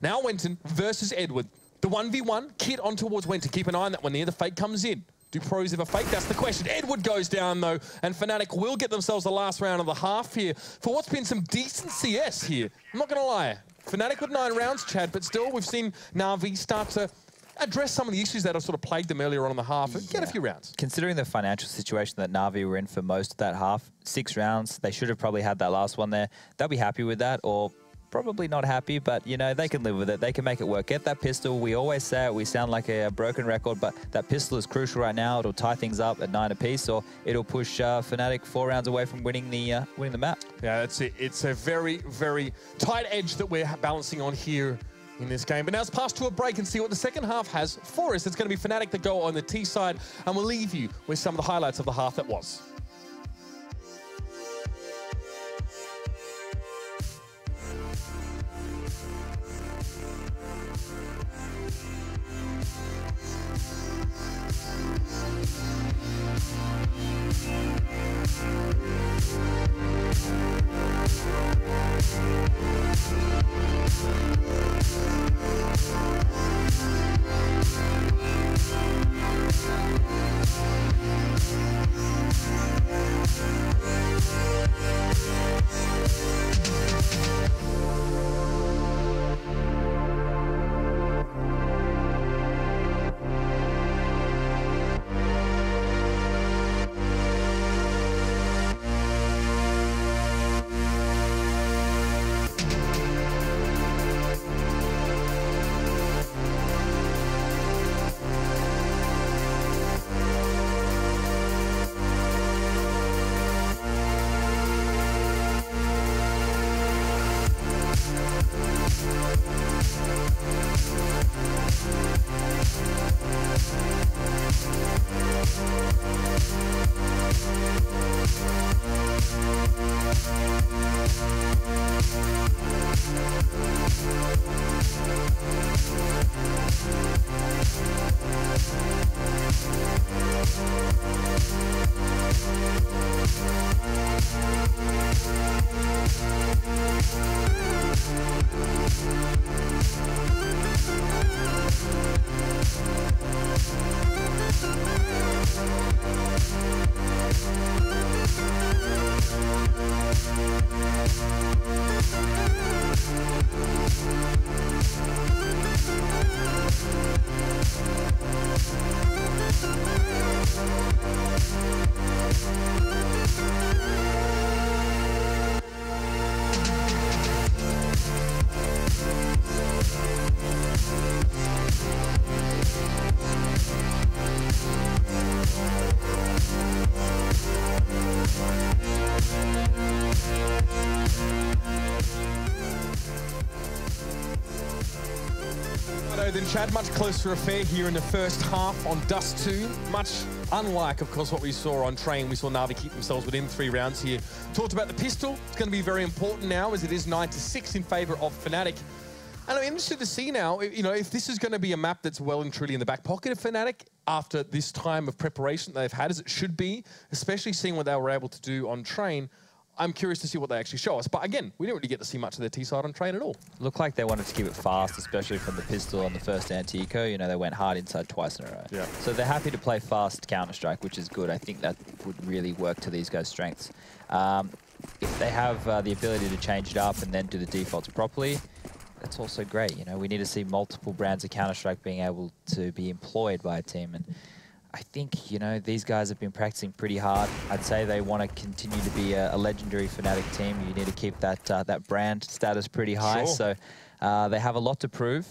Now Wenton versus Edward. The 1v1, Kid on towards Wenton. Keep an eye on that one there. The fake comes in. Do pros ever fake? That's the question. Edward goes down, though, and Fnatic will get themselves the last round of the half here for what's been some decent CS here. I'm not going to lie. Fnatic with 9 rounds, Chad, but still we've seen NaVi start to address some of the issues that have sort of plagued them earlier on in the half and get a few rounds. Considering the financial situation that NaVi were in for most of that half, 6 rounds, they should have probably had that last one there. They'll be happy with that, or probably not happy, but, you know, they can live with it. They can make it work. Get that pistol. We always say it. We sound like a broken record, but that pistol is crucial right now. It'll tie things up at 9 apiece, or it'll push Fnatic 4 rounds away from winning the map. Yeah, that's it. It's a very, very tight edge that we're balancing on here in this game. But now let's pass to a break and see what the second half has for us. It's going to be Fnatic that go on the T side, and we'll leave you with some of the highlights of the half that was. 5-0 then, Chad. Much closer affair here in the first half on Dust2. Much unlike, of course, what we saw on Train. We saw NaVi keep themselves within 3 rounds here. Talked about the pistol. It's going to be very important now, as it is 9-6 in favour of Fnatic. And I'm interested to see now, if this is going to be a map that's well and truly in the back pocket of Fnatic after this time of preparation they've had, as it should be, especially seeing what they were able to do on Train. I'm curious to see what they actually show us. But again, we didn't really get to see much of their T-side on Train at all. Looked like they wanted to keep it fast, especially from the pistol on the first anti-eco. They went hard inside twice in a row. Yeah. So they're happy to play fast Counter-Strike, which is good. I think that would really work to these guys' strengths. If they have the ability to change it up and then do the defaults properly, that's also great. We need to see multiple brands of Counter-Strike being able to be employed by a team. And I think, these guys have been practicing pretty hard. I'd say they want to continue to be a legendary Fnatic team. You need to keep that brand status pretty high. Sure. So they have a lot to prove.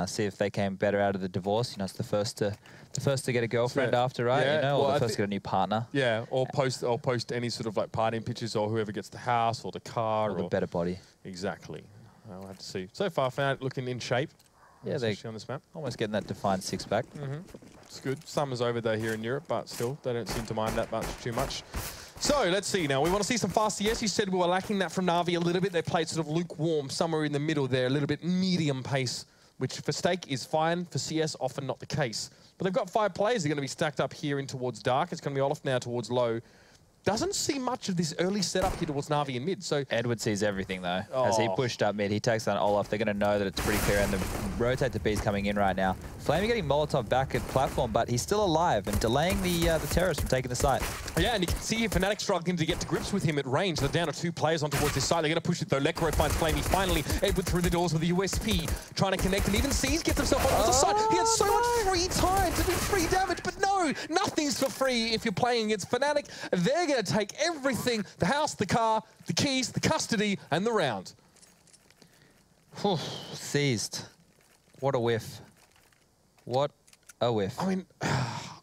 See if they came better out of the divorce. It's the first to get a girlfriend after, right? Yeah. Or the first to get a new partner. Yeah, or post any sort of like partying pictures, or whoever gets the house or the car. Or the better body. Exactly. I'll have to see. So far, Fnatic looking in shape. Yeah, they're on this map. almost getting that defined six-pack. It's good. Summer's over though here in Europe, but still, they don't seem to mind that much too much. So let's see now. We want to see some fast. Yes, you said we were lacking that from NaVi a little bit. They played sort of lukewarm, somewhere in the middle there, a little bit medium pace, which for Stake is fine. For CS, often not the case. But they've got 5 players. They're going to be stacked up here in towards Dark. It's going to be Olaf now towards Low. Doesn't see much of this early setup here towards NaVi in mid. So Edward sees everything though. As he pushed up mid, he takes down Olaf. They're going to know that it's pretty clear, and the rotate to B's coming in right now. Flamey getting Molotov back at platform, but he's still alive and delaying the terrorists from taking the site. Yeah, and you can see here Fnatic struggling to get to grips with him at range. They're down to 2 players on towards this side. They're going to push it though. Lekro finds Flamey finally. Edward through the doors with the USP, trying to connect, and even C's gets himself on the side. He had so much free time to do free damage, but no, nothing's for free if you're playing against Fnatic. They're going to take everything, the house, the car, the keys, the custody, and the round. Seized. What a whiff. What a whiff. I mean,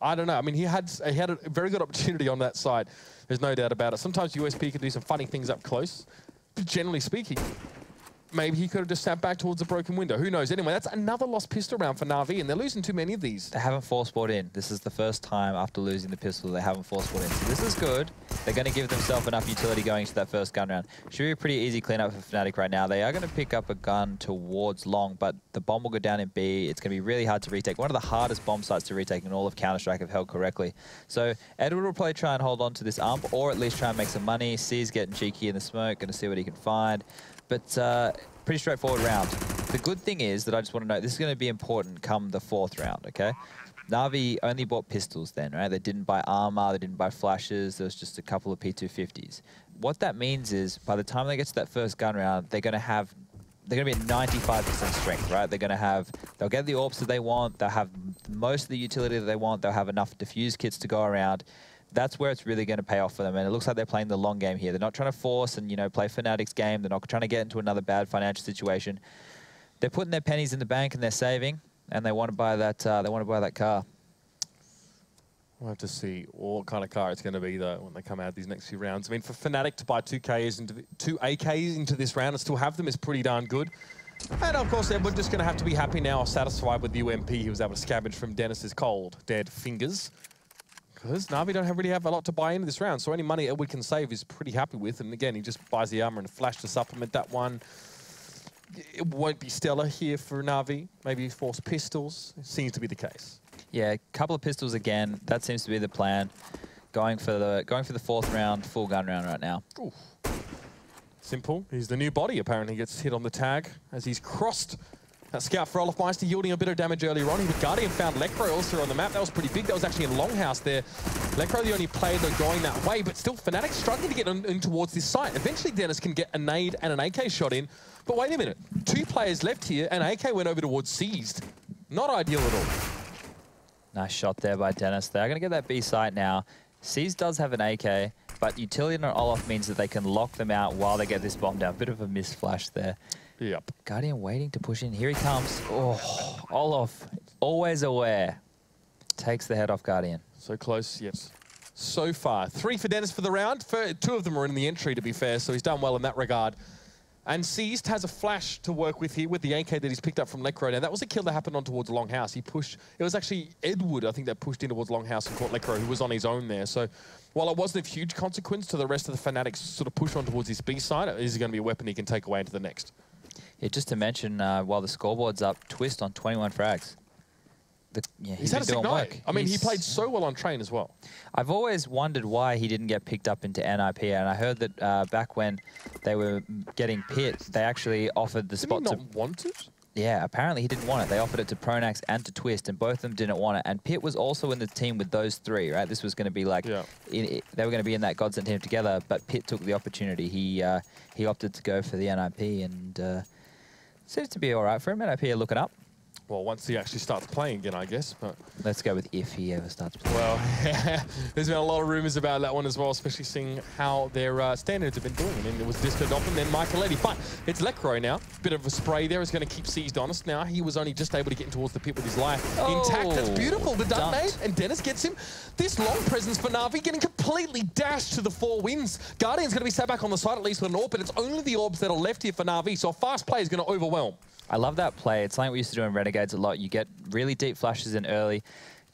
I don't know. I mean, he had a very good opportunity on that side. There's no doubt about it. Sometimes USP can do some funny things up close. But generally speaking, maybe he could have just sat back towards the broken window. Who knows? Anyway, that's another lost pistol round for NaVi, and they're losing too many of these. They haven't force bought in. This is the first time after losing the pistol they haven't force bought in. So this is good. They're going to give themselves enough utility going into that first gun round. Should be a pretty easy cleanup for Fnatic right now. They are going to pick up a gun towards long, but the bomb will go down in B. It's going to be really hard to retake. One of the hardest bomb sites to retake in all of Counter-Strike if held correctly. So Edward will probably try and hold on to this ump, or at least try and make some money. C's getting cheeky in the smoke, going to see what he can find. But pretty straightforward round. The good thing is that I just want to note, this is going to be important come the 4th round, okay? NaVi only bought pistols then, right? They didn't buy armor, they didn't buy flashes, there was just a couple of P250s. What that means is, by the time they get to that first gun round, they're going to be at 95% strength, right? They'll get the AWPs that they want, they'll have most of the utility that they want, they'll have enough diffuse kits to go around. That's where it's really going to pay off for them, and it looks like they're playing the long game here. They're not trying to force and play Fnatic's game. They're not trying to get into another bad financial situation. They're putting their pennies in the bank and they're saving, and they want to buy that. They want to buy that car. We'll have to see what kind of car it's going to be though when they come out these next few rounds. I mean, for Fnatic to buy 2 AKs into this round and still have them is pretty darn good. And of course, Edward just going to have to be happy now, satisfied with the UMP he was able to scavenge from Dennis's cold, dead fingers. Because NaVi don't really have a lot to buy into this round, so any money Edward can save is pretty happy with. And again, he just buys the armor and a flash to supplement that one. It won't be stellar here for NaVi. Maybe force pistols. It seems to be the case. Yeah, a couple of pistols again. That seems to be the plan. Going for the 4th round, full gun round right now. Ooh. Simple. He's the new body. Apparently gets hit on the tag as he's crossed. That scout for Olaf Meister yielding a bit of damage earlier on. Guardian found Lekro also on the map. That was pretty big. That was actually in Longhouse there. Lekro the only player though going that way, but still Fnatic struggling to get in towards this site. Eventually Dennis can get a nade and an AK shot in. But wait a minute. 2 players left here and AK went over towards Seized. Not ideal at all. Nice shot there by Dennis. They're going to get that B site now. Seized does have an AK, but utility on Olaf means that they can lock them out while they get this bomb down. Bit of a miss flash there. Yep. Guardian waiting to push in. Here he comes. Oh, Olaf, always aware. Takes the head off Guardian. So close, yes. So far. 3 for Dennis for the round. 2 of them are in the entry, to be fair, so he's done well in that regard. And Seized has a flash to work with here with the AK that he's picked up from Lekro. Now, that was a kill that happened on towards Longhouse. He pushed, it was actually Edward, I think, that pushed in towards Longhouse and caught Lekro, who was on his own there. So while it wasn't of huge consequence to the rest of the Fnatic's sort of push on towards his B side, it is going to be a weapon he can take away into the next. Yeah, just to mention, while the scoreboard's up, Twist on 21 frags. He's had a sick night. I mean, he played so well on train as well. I've always wondered why he didn't get picked up into NIP, and I heard that back when they were getting Pit, they actually offered the spot to... Did he not want it? Yeah, apparently he didn't want it. They offered it to Pronax and to Twist, and both of them didn't want it. And Pit was also in the team with those three, right? This was going to be like... Yeah. They were going to be in that Godsend team together, but Pit took the opportunity. He opted to go for the NIP, and seems to be all right for him. NIP are looking up. Well, once he actually starts playing again, I guess. But let's go with if he ever starts playing. Well, there's been a lot of rumors about that one as well, especially seeing how their standards have been doing. I mean, it was Disco Dop and then Michaeletti. But it's Lekro now. Bit of a spray there is going to keep Seized honest now. He was only just able to get in towards the pit with his life intact. That's beautiful. The dunk, and Dennis gets him. This long presence for NaVi getting completely dashed to the 4 wins. Guardian's going to be sat back on the side at least with an orb, but it's only the orbs that are left here for NaVi, so a fast play is going to overwhelm. I love that play. It's something we used to do in Renegades a lot. You get really deep flashes in early.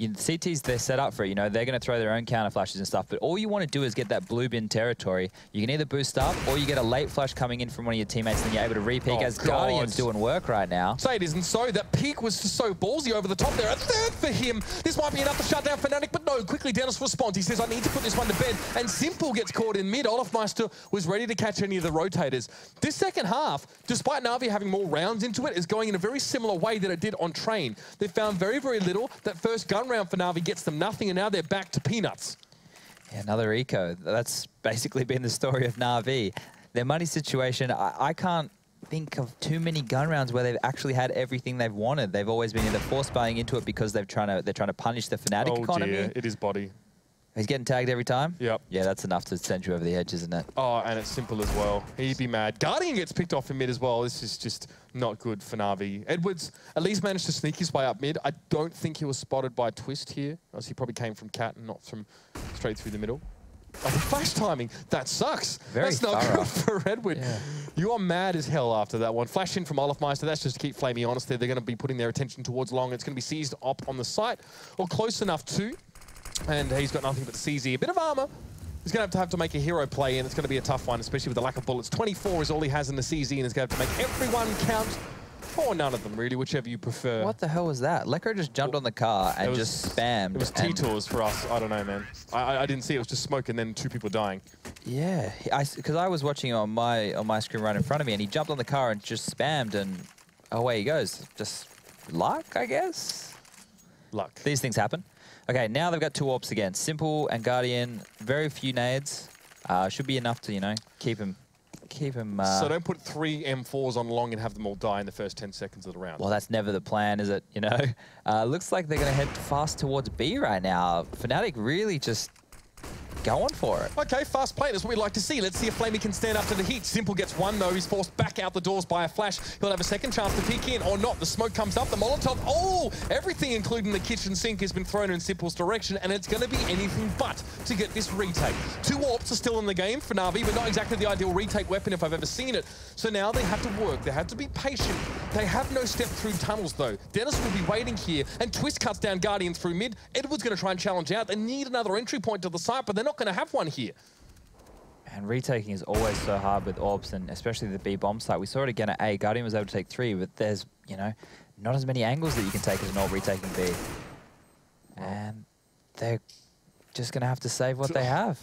CTs, they're set up for it. You know, they're going to throw their own counter flashes and stuff. But all you want to do is get that blue bin territory. You can either boost up or you get a late flash coming in from one of your teammates and then you're able to re-peek as Guardian's doing work right now. Say it isn't so. That peek was just so ballsy over the top there. A third for him. This might be enough to shut down Fnatic, but no. Quickly, Dennis responds. He says, I need to put this one to bed. And Simple gets caught in mid. Olofmeister was ready to catch any of the rotators. This second half, despite NaVi having more rounds into it, is going in a very similar way that it did on Train. They found very, very little. That first gun round for NaVi gets them nothing, and now they're back to peanuts. Yeah, another eco. That's basically been the story of NaVi. Their money situation, I can't think of too many gun rounds where they've actually had everything they've wanted. They've always been either force buying into it because they're trying to punish the Fnatic economy. Dear. It is body. He's getting tagged every time? Yep. Yeah, that's enough to send you over the edge, isn't it? Oh, and it's Simple as well. He'd be mad. Guardian gets picked off in mid as well. This is just not good for NaVi. Edwards at least managed to sneak his way up mid. I don't think he was spotted by Twist here, as he probably came from Cat and not from straight through the middle. Oh, the flash timing. That sucks. That's not good for Edward. Yeah. You are mad as hell after that one. Flash in from Olofmeister. That's just to keep Flamey honest there. They're going to be putting their attention towards long. It's going to be Seized up on the site, or close enough to. And he's got nothing but the CZ. A bit of armor. He's going to have to make a hero play, and it's going to be a tough one, especially with the lack of bullets. 24 is all he has in the CZ, and he's going to have to make everyone count. Or none of them, really, whichever you prefer. What the hell was that? Lekro just jumped on the car and just spammed. It was T-Tours for us. I don't know, man. I didn't see it. It was just smoke and then 2 people dying. Yeah, because I was watching on my screen right in front of me, and he jumped on the car and just spammed, and away he goes. Just luck, I guess? Luck. These things happen. Okay, now they've got 2 AWPs again. Simple and Guardian, very few nades. Should be enough to, you know, keep him. So don't put 3 M4s on long and have them all die in the first 10 seconds of the round. Well, that's never the plan, is it? You know, looks like they're going to head fast towards B right now. Fnatic really just going for it. Okay, fast play. That's what we'd like to see. Let's see if Flamey can stand up to the heat. Simple gets one, though. He's forced back out the doors by a flash. He'll have a second chance to peek in, or not. The smoke comes up. The Molotov. Oh! Everything, including the kitchen sink, has been thrown in Simple's direction, and it's going to be anything but to get this retake. 2 AWPs are still in the game for NaVi, but not exactly the ideal retake weapon if I've ever seen it. So now they have to work. They have to be patient. They have no step through tunnels, though. Dennis will be waiting here, and Twist cuts down Guardian through mid. Edward's going to try and challenge out. They need another entry point to the site, but they're not going to have one here. And retaking is always so hard with AWPs, and especially the B bomb site. We saw it again at A. Guardian was able to take 3, but there's, you know, not as many angles that you can take as an AWP retaking B. And they're just going to have to save what they have.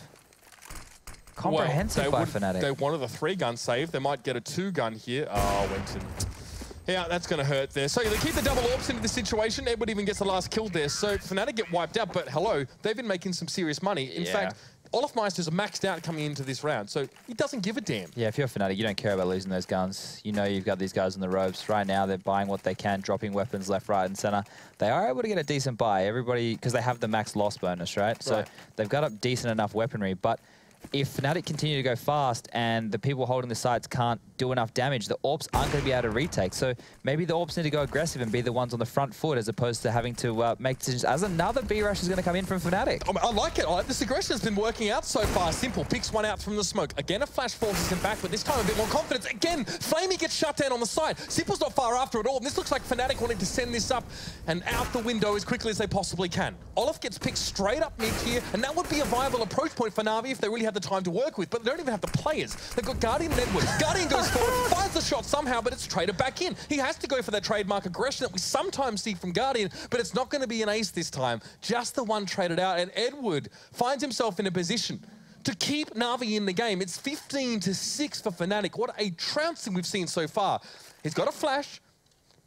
Comprehensive by Fnatic. They wanted a 3-gun save. They might get a 2-gun here. Oh, Wenton. Yeah, that's going to hurt there. So they keep the double AWPs into this situation. Edward even gets the last kill there. So Fnatic get wiped out, but hello, they've been making some serious money. In fact, Olofmeister's maxed out coming into this round, so he doesn't give a damn. Yeah, if you're Fnatic, you don't care about losing those guns. You know you've got these guys on the ropes. Right now, they're buying what they can, dropping weapons left, right, and center. They are able to get a decent buy. Everybody, because they have the max loss bonus, right? So they've got up decent enough weaponry, but if Fnatic continue to go fast and the people holding the sites can't do enough damage, the AWPs aren't going to be able to retake. So maybe the AWPs need to go aggressive and be the ones on the front foot as opposed to having to make decisions. As another B rush is going to come in from Fnatic. I like it. This aggression has been working out so far. Simple picks one out from the smoke. Again, a flash forces him back, but this time a bit more confidence. Again, Flamey gets shut down on the side. Simple's not far after at all. And this looks like Fnatic wanting to send this up and out the window as quickly as they possibly can. Olaf gets picked straight up mid here, and that would be a viable approach point for NaVi if they really had the time to work with, but they don't even have the players. They've got Guardian and Edward. Guardian goes forward, finds the shot somehow, but it's traded back in. He has to go for that trademark aggression that we sometimes see from Guardian, but it's not going to be an ace this time. Just the one traded out, and Edward finds himself in a position to keep NaVi in the game. It's 15-6 for Fnatic. What a trouncing we've seen so far. He's got a flash,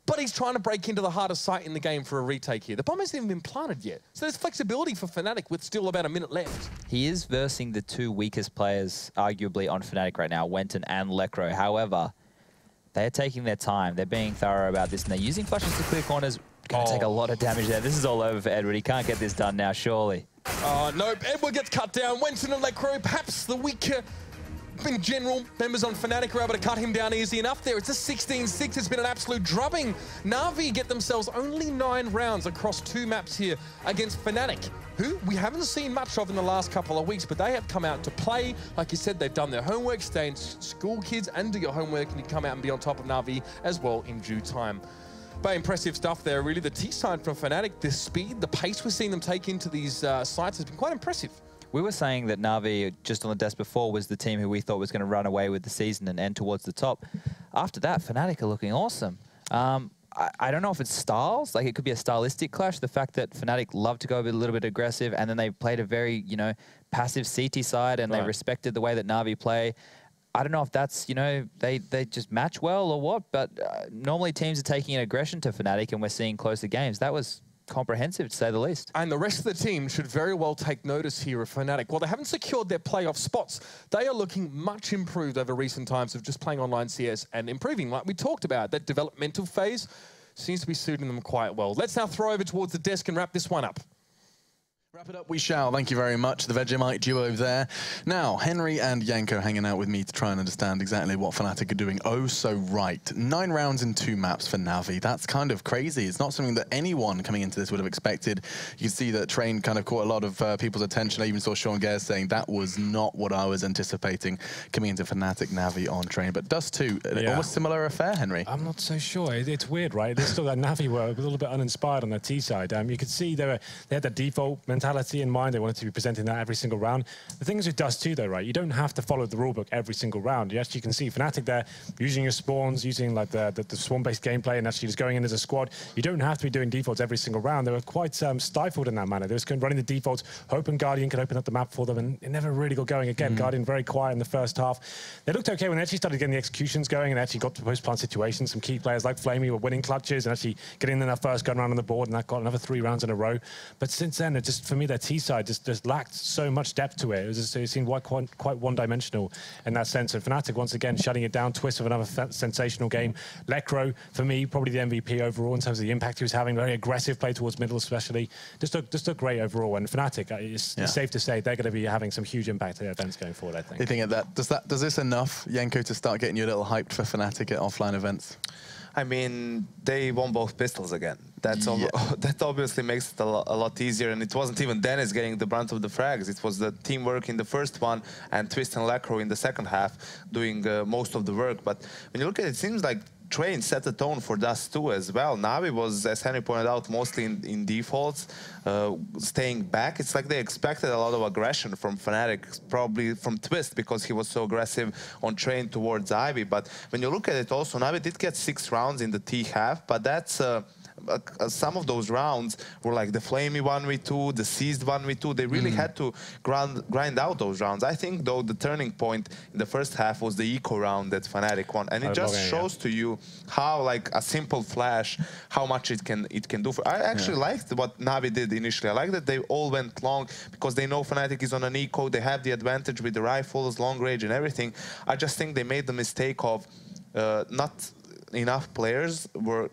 but he's trying to break into the hardest site in the game for a retake here. The bomb hasn't even been planted yet. So there's flexibility for Fnatic with still about a minute left. He is versing the two weakest players, arguably, on Fnatic right now, Wenton and Lekro. However, they're taking their time. They're being thorough about this, and they're using flashes to clear corners. Going to take a lot of damage there. This is all over for Edward. He can't get this done now, surely. Nope. Edward gets cut down. Wenton and Lekro, perhaps the weaker in general, members on Fnatic are able to cut him down easy enough there. It's a 16-6. It's been an absolute drubbing. NaVi get themselves only 9 rounds across 2 maps here against Fnatic, who we haven't seen much of in the last couple of weeks, but they have come out to play. Like you said, they've done their homework. Stay in school, kids, and do your homework, and you come out and be on top of NaVi as well in due time. But impressive stuff there, really. The T side from Fnatic, the speed, the pace we're seeing them take into these sites has been quite impressive. We were saying that NaVi, just on the desk before, was the team who we thought was going to run away with the season and end towards the top. After that, Fnatic are looking awesome. I don't know if it's styles, like it could be a stylistic clash. The fact that Fnatic love to go a little bit aggressive, and then they played a very, passive CT side, and they respected the way that NaVi play. I don't know if that's, they just match well or what, but normally teams are taking an aggression to Fnatic, and we're seeing closer games. That was comprehensive, to say the least. And the rest of the team should very well take notice here of Fnatic. While they haven't secured their playoff spots, they are looking much improved over recent times of just playing online CS and improving. Like we talked about, that developmental phase seems to be suiting them quite well. Let's now throw over towards the desk and wrap this one up. Wrap it up, we shall. Thank you very much, the Vegemite duo there. Now, Henry and Yanko hanging out with me to try and understand exactly what Fnatic are doing oh so right. 9 rounds in 2 maps for NaVi. That's kind of crazy. It's not something that anyone coming into this would have expected. You can see that Train kind of caught a lot of people's attention. I even saw Sean Gare saying that was not what I was anticipating coming into Fnatic NaVi on Train. But Dust2, almost similar affair, Henry. I'm not so sure. It's weird, right? They still got NaVi were a little bit uninspired on their T side. You could see they had the default mentality in mind. They wanted to be presenting that every single round. The thing is with Dust2 though, right? You don't have to follow the rulebook every single round. You actually can see Fnatic there using your spawns, using like the spawn-based gameplay, and actually just going in as a squad. You don't have to be doing defaults every single round. They were quite stifled in that manner. They were running the defaults, hoping Guardian could open up the map for them, and it never really got going again. Guardian very quiet in the first half. They looked okay when they actually started getting the executions going and actually got to post-plant situations. Some key players like Flamey were winning clutches and actually getting in their first gun round on the board, and that got another 3 rounds in a row. But since then, it just, for me, their T side just lacked so much depth to it. It seemed quite one-dimensional in that sense. And Fnatic, once again, shutting it down. Twist of another sensational game. Lekro, for me, probably the MVP overall in terms of the impact he was having. Very aggressive play towards middle, especially. Just looked great overall. And Fnatic, it's safe to say they're going to be having some huge impact to their events going forward, I think. You think does this enough, Yanko, to start getting you a little hyped for Fnatic at offline events? I mean, they won both pistols again. That obviously makes it a lot easier, and it wasn't even Dennis getting the brunt of the frags. It was the teamwork in the first one, and Twist and Lekro in the second half doing most of the work. But when you look at it, it seems like Train set the tone for Dust2 as well. NaVi was, as Henry pointed out, mostly in defaults, staying back. It's like they expected a lot of aggression from Fnatic, probably from Twist, because he was so aggressive on Train towards Ivy. But when you look at it also, NaVi did get 6 rounds in the T half, but that's some of those rounds were like the Flamey 1v2, the Seized 1v2. They really had to grind out those rounds. I think, though, the turning point in the first half was the eco round that Fnatic won, and it just shows to you how, like, a simple flash, how much it can do. I actually liked what NaVi did initially. I like that they all went long because they know Fnatic is on an eco. They have the advantage with the rifles, long range, and everything. I just think they made the mistake of not enough players were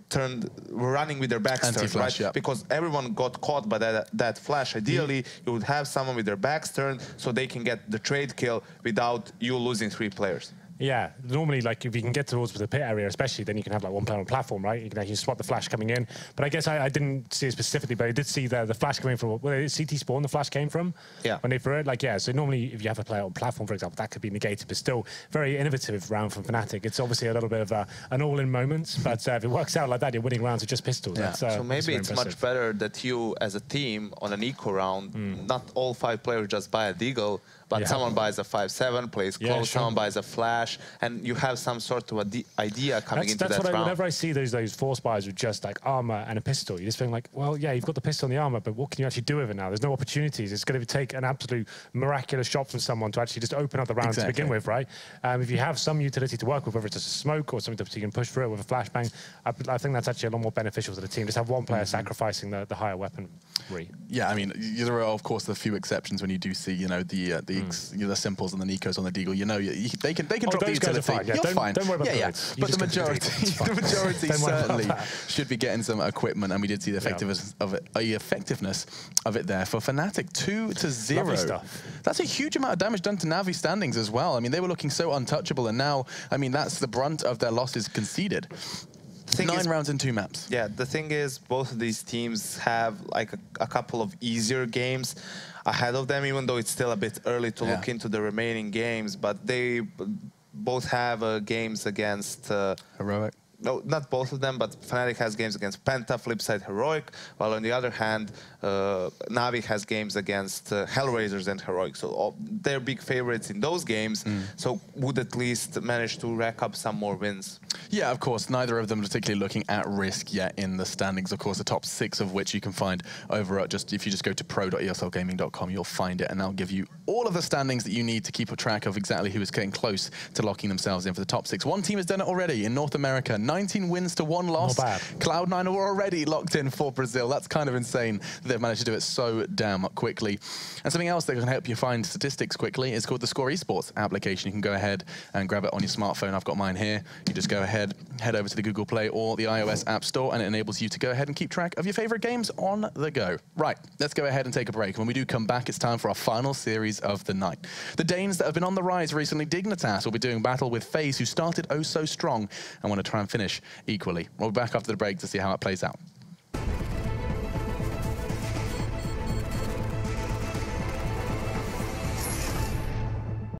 running with their backs turned, right? Yep. Because everyone got caught by that flash. Ideally, you would have someone with their backs turned so they can get the trade kill without you losing 3 players. Yeah, normally, like, if you can get towards the pit area, especially, then you can have, like, one player on platform, right? You can actually spot the flash coming in. But I guess I didn't see it specifically, but I did see the flash coming from, where CT Spawn the flash came from? Yeah. When they threw it? Like, yeah, so normally, if you have a player on platform, for example, that could be negated, but still, very innovative round from Fnatic. It's obviously a little bit of an all-in moment, but if it works out like that, you're winning rounds with just pistols. Yeah. That's, So maybe that's it's much better that you, as a team, on an eco round, not all 5 players just buy a deagle, but someone buys a 5-7, plays close, someone buys a flash, and you have some sort of idea coming into that round. Whenever I see those force buys with just like armor and a pistol, you're just feeling like, well, yeah, you've got the pistol and the armor, but what can you actually do with it now? There's no opportunities. It's going to take an absolute miraculous shot from someone to actually just open up the round to begin with, right? If you have some utility to work with, whether it's just a smoke or something that you can push through it with a flashbang, I think that's actually a lot more beneficial to the team. Just have one player sacrificing the higher weaponry. Yeah, I mean, there are of course the few exceptions when you do see, you know, the simples and the Nikos on the deagle. You know, they can drop the utility. Yeah, You're fine. Don't worry about the But the majority certainly should be getting some equipment, and we did see the effectiveness of it there for Fnatic. 2-0. That's a huge amount of damage done to NaVi standings as well. I mean, they were looking so untouchable, and now, I mean, that's the brunt of their losses conceded. 9 rounds in 2 maps. Yeah, the thing is, both of these teams have like a couple of easier games ahead of them, even though it's still a bit early to look into the remaining games. But they both have games against Heroic. No, not both of them, but Fnatic has games against Penta, Flipside, Heroic, while on the other hand, NaVi has games against Hellraisers and Heroic. So they're big favorites in those games, so would at least manage to rack up some more wins. Yeah, of course, neither of them particularly looking at risk yet in the standings. Of course, the top 6 of which you can find over at if you just go to pro.eslgaming.com, you'll find it, and that'll give you all of the standings that you need to keep a track of exactly who is getting close to locking themselves in for the top 6. One team has done it already in North America. 19 wins to 1 loss. Not bad. Cloud9 are already locked in for Brazil. That's kind of insane that they've managed to do it so damn quickly. And something else that can help you find statistics quickly is called the Score Esports application. You can go ahead and grab it on your smartphone. I've got mine here. You just go ahead, head over to the Google Play or the iOS App Store, and it enables you to go ahead and keep track of your favorite games on the go. Right, let's go ahead and take a break. When we do come back, it's time for our final series of the night. The Danes that have been on the rise recently, Dignitas, will be doing battle with FaZe, who started oh so strong and want to try and finish equally. We'll be back after the break to see how it plays out.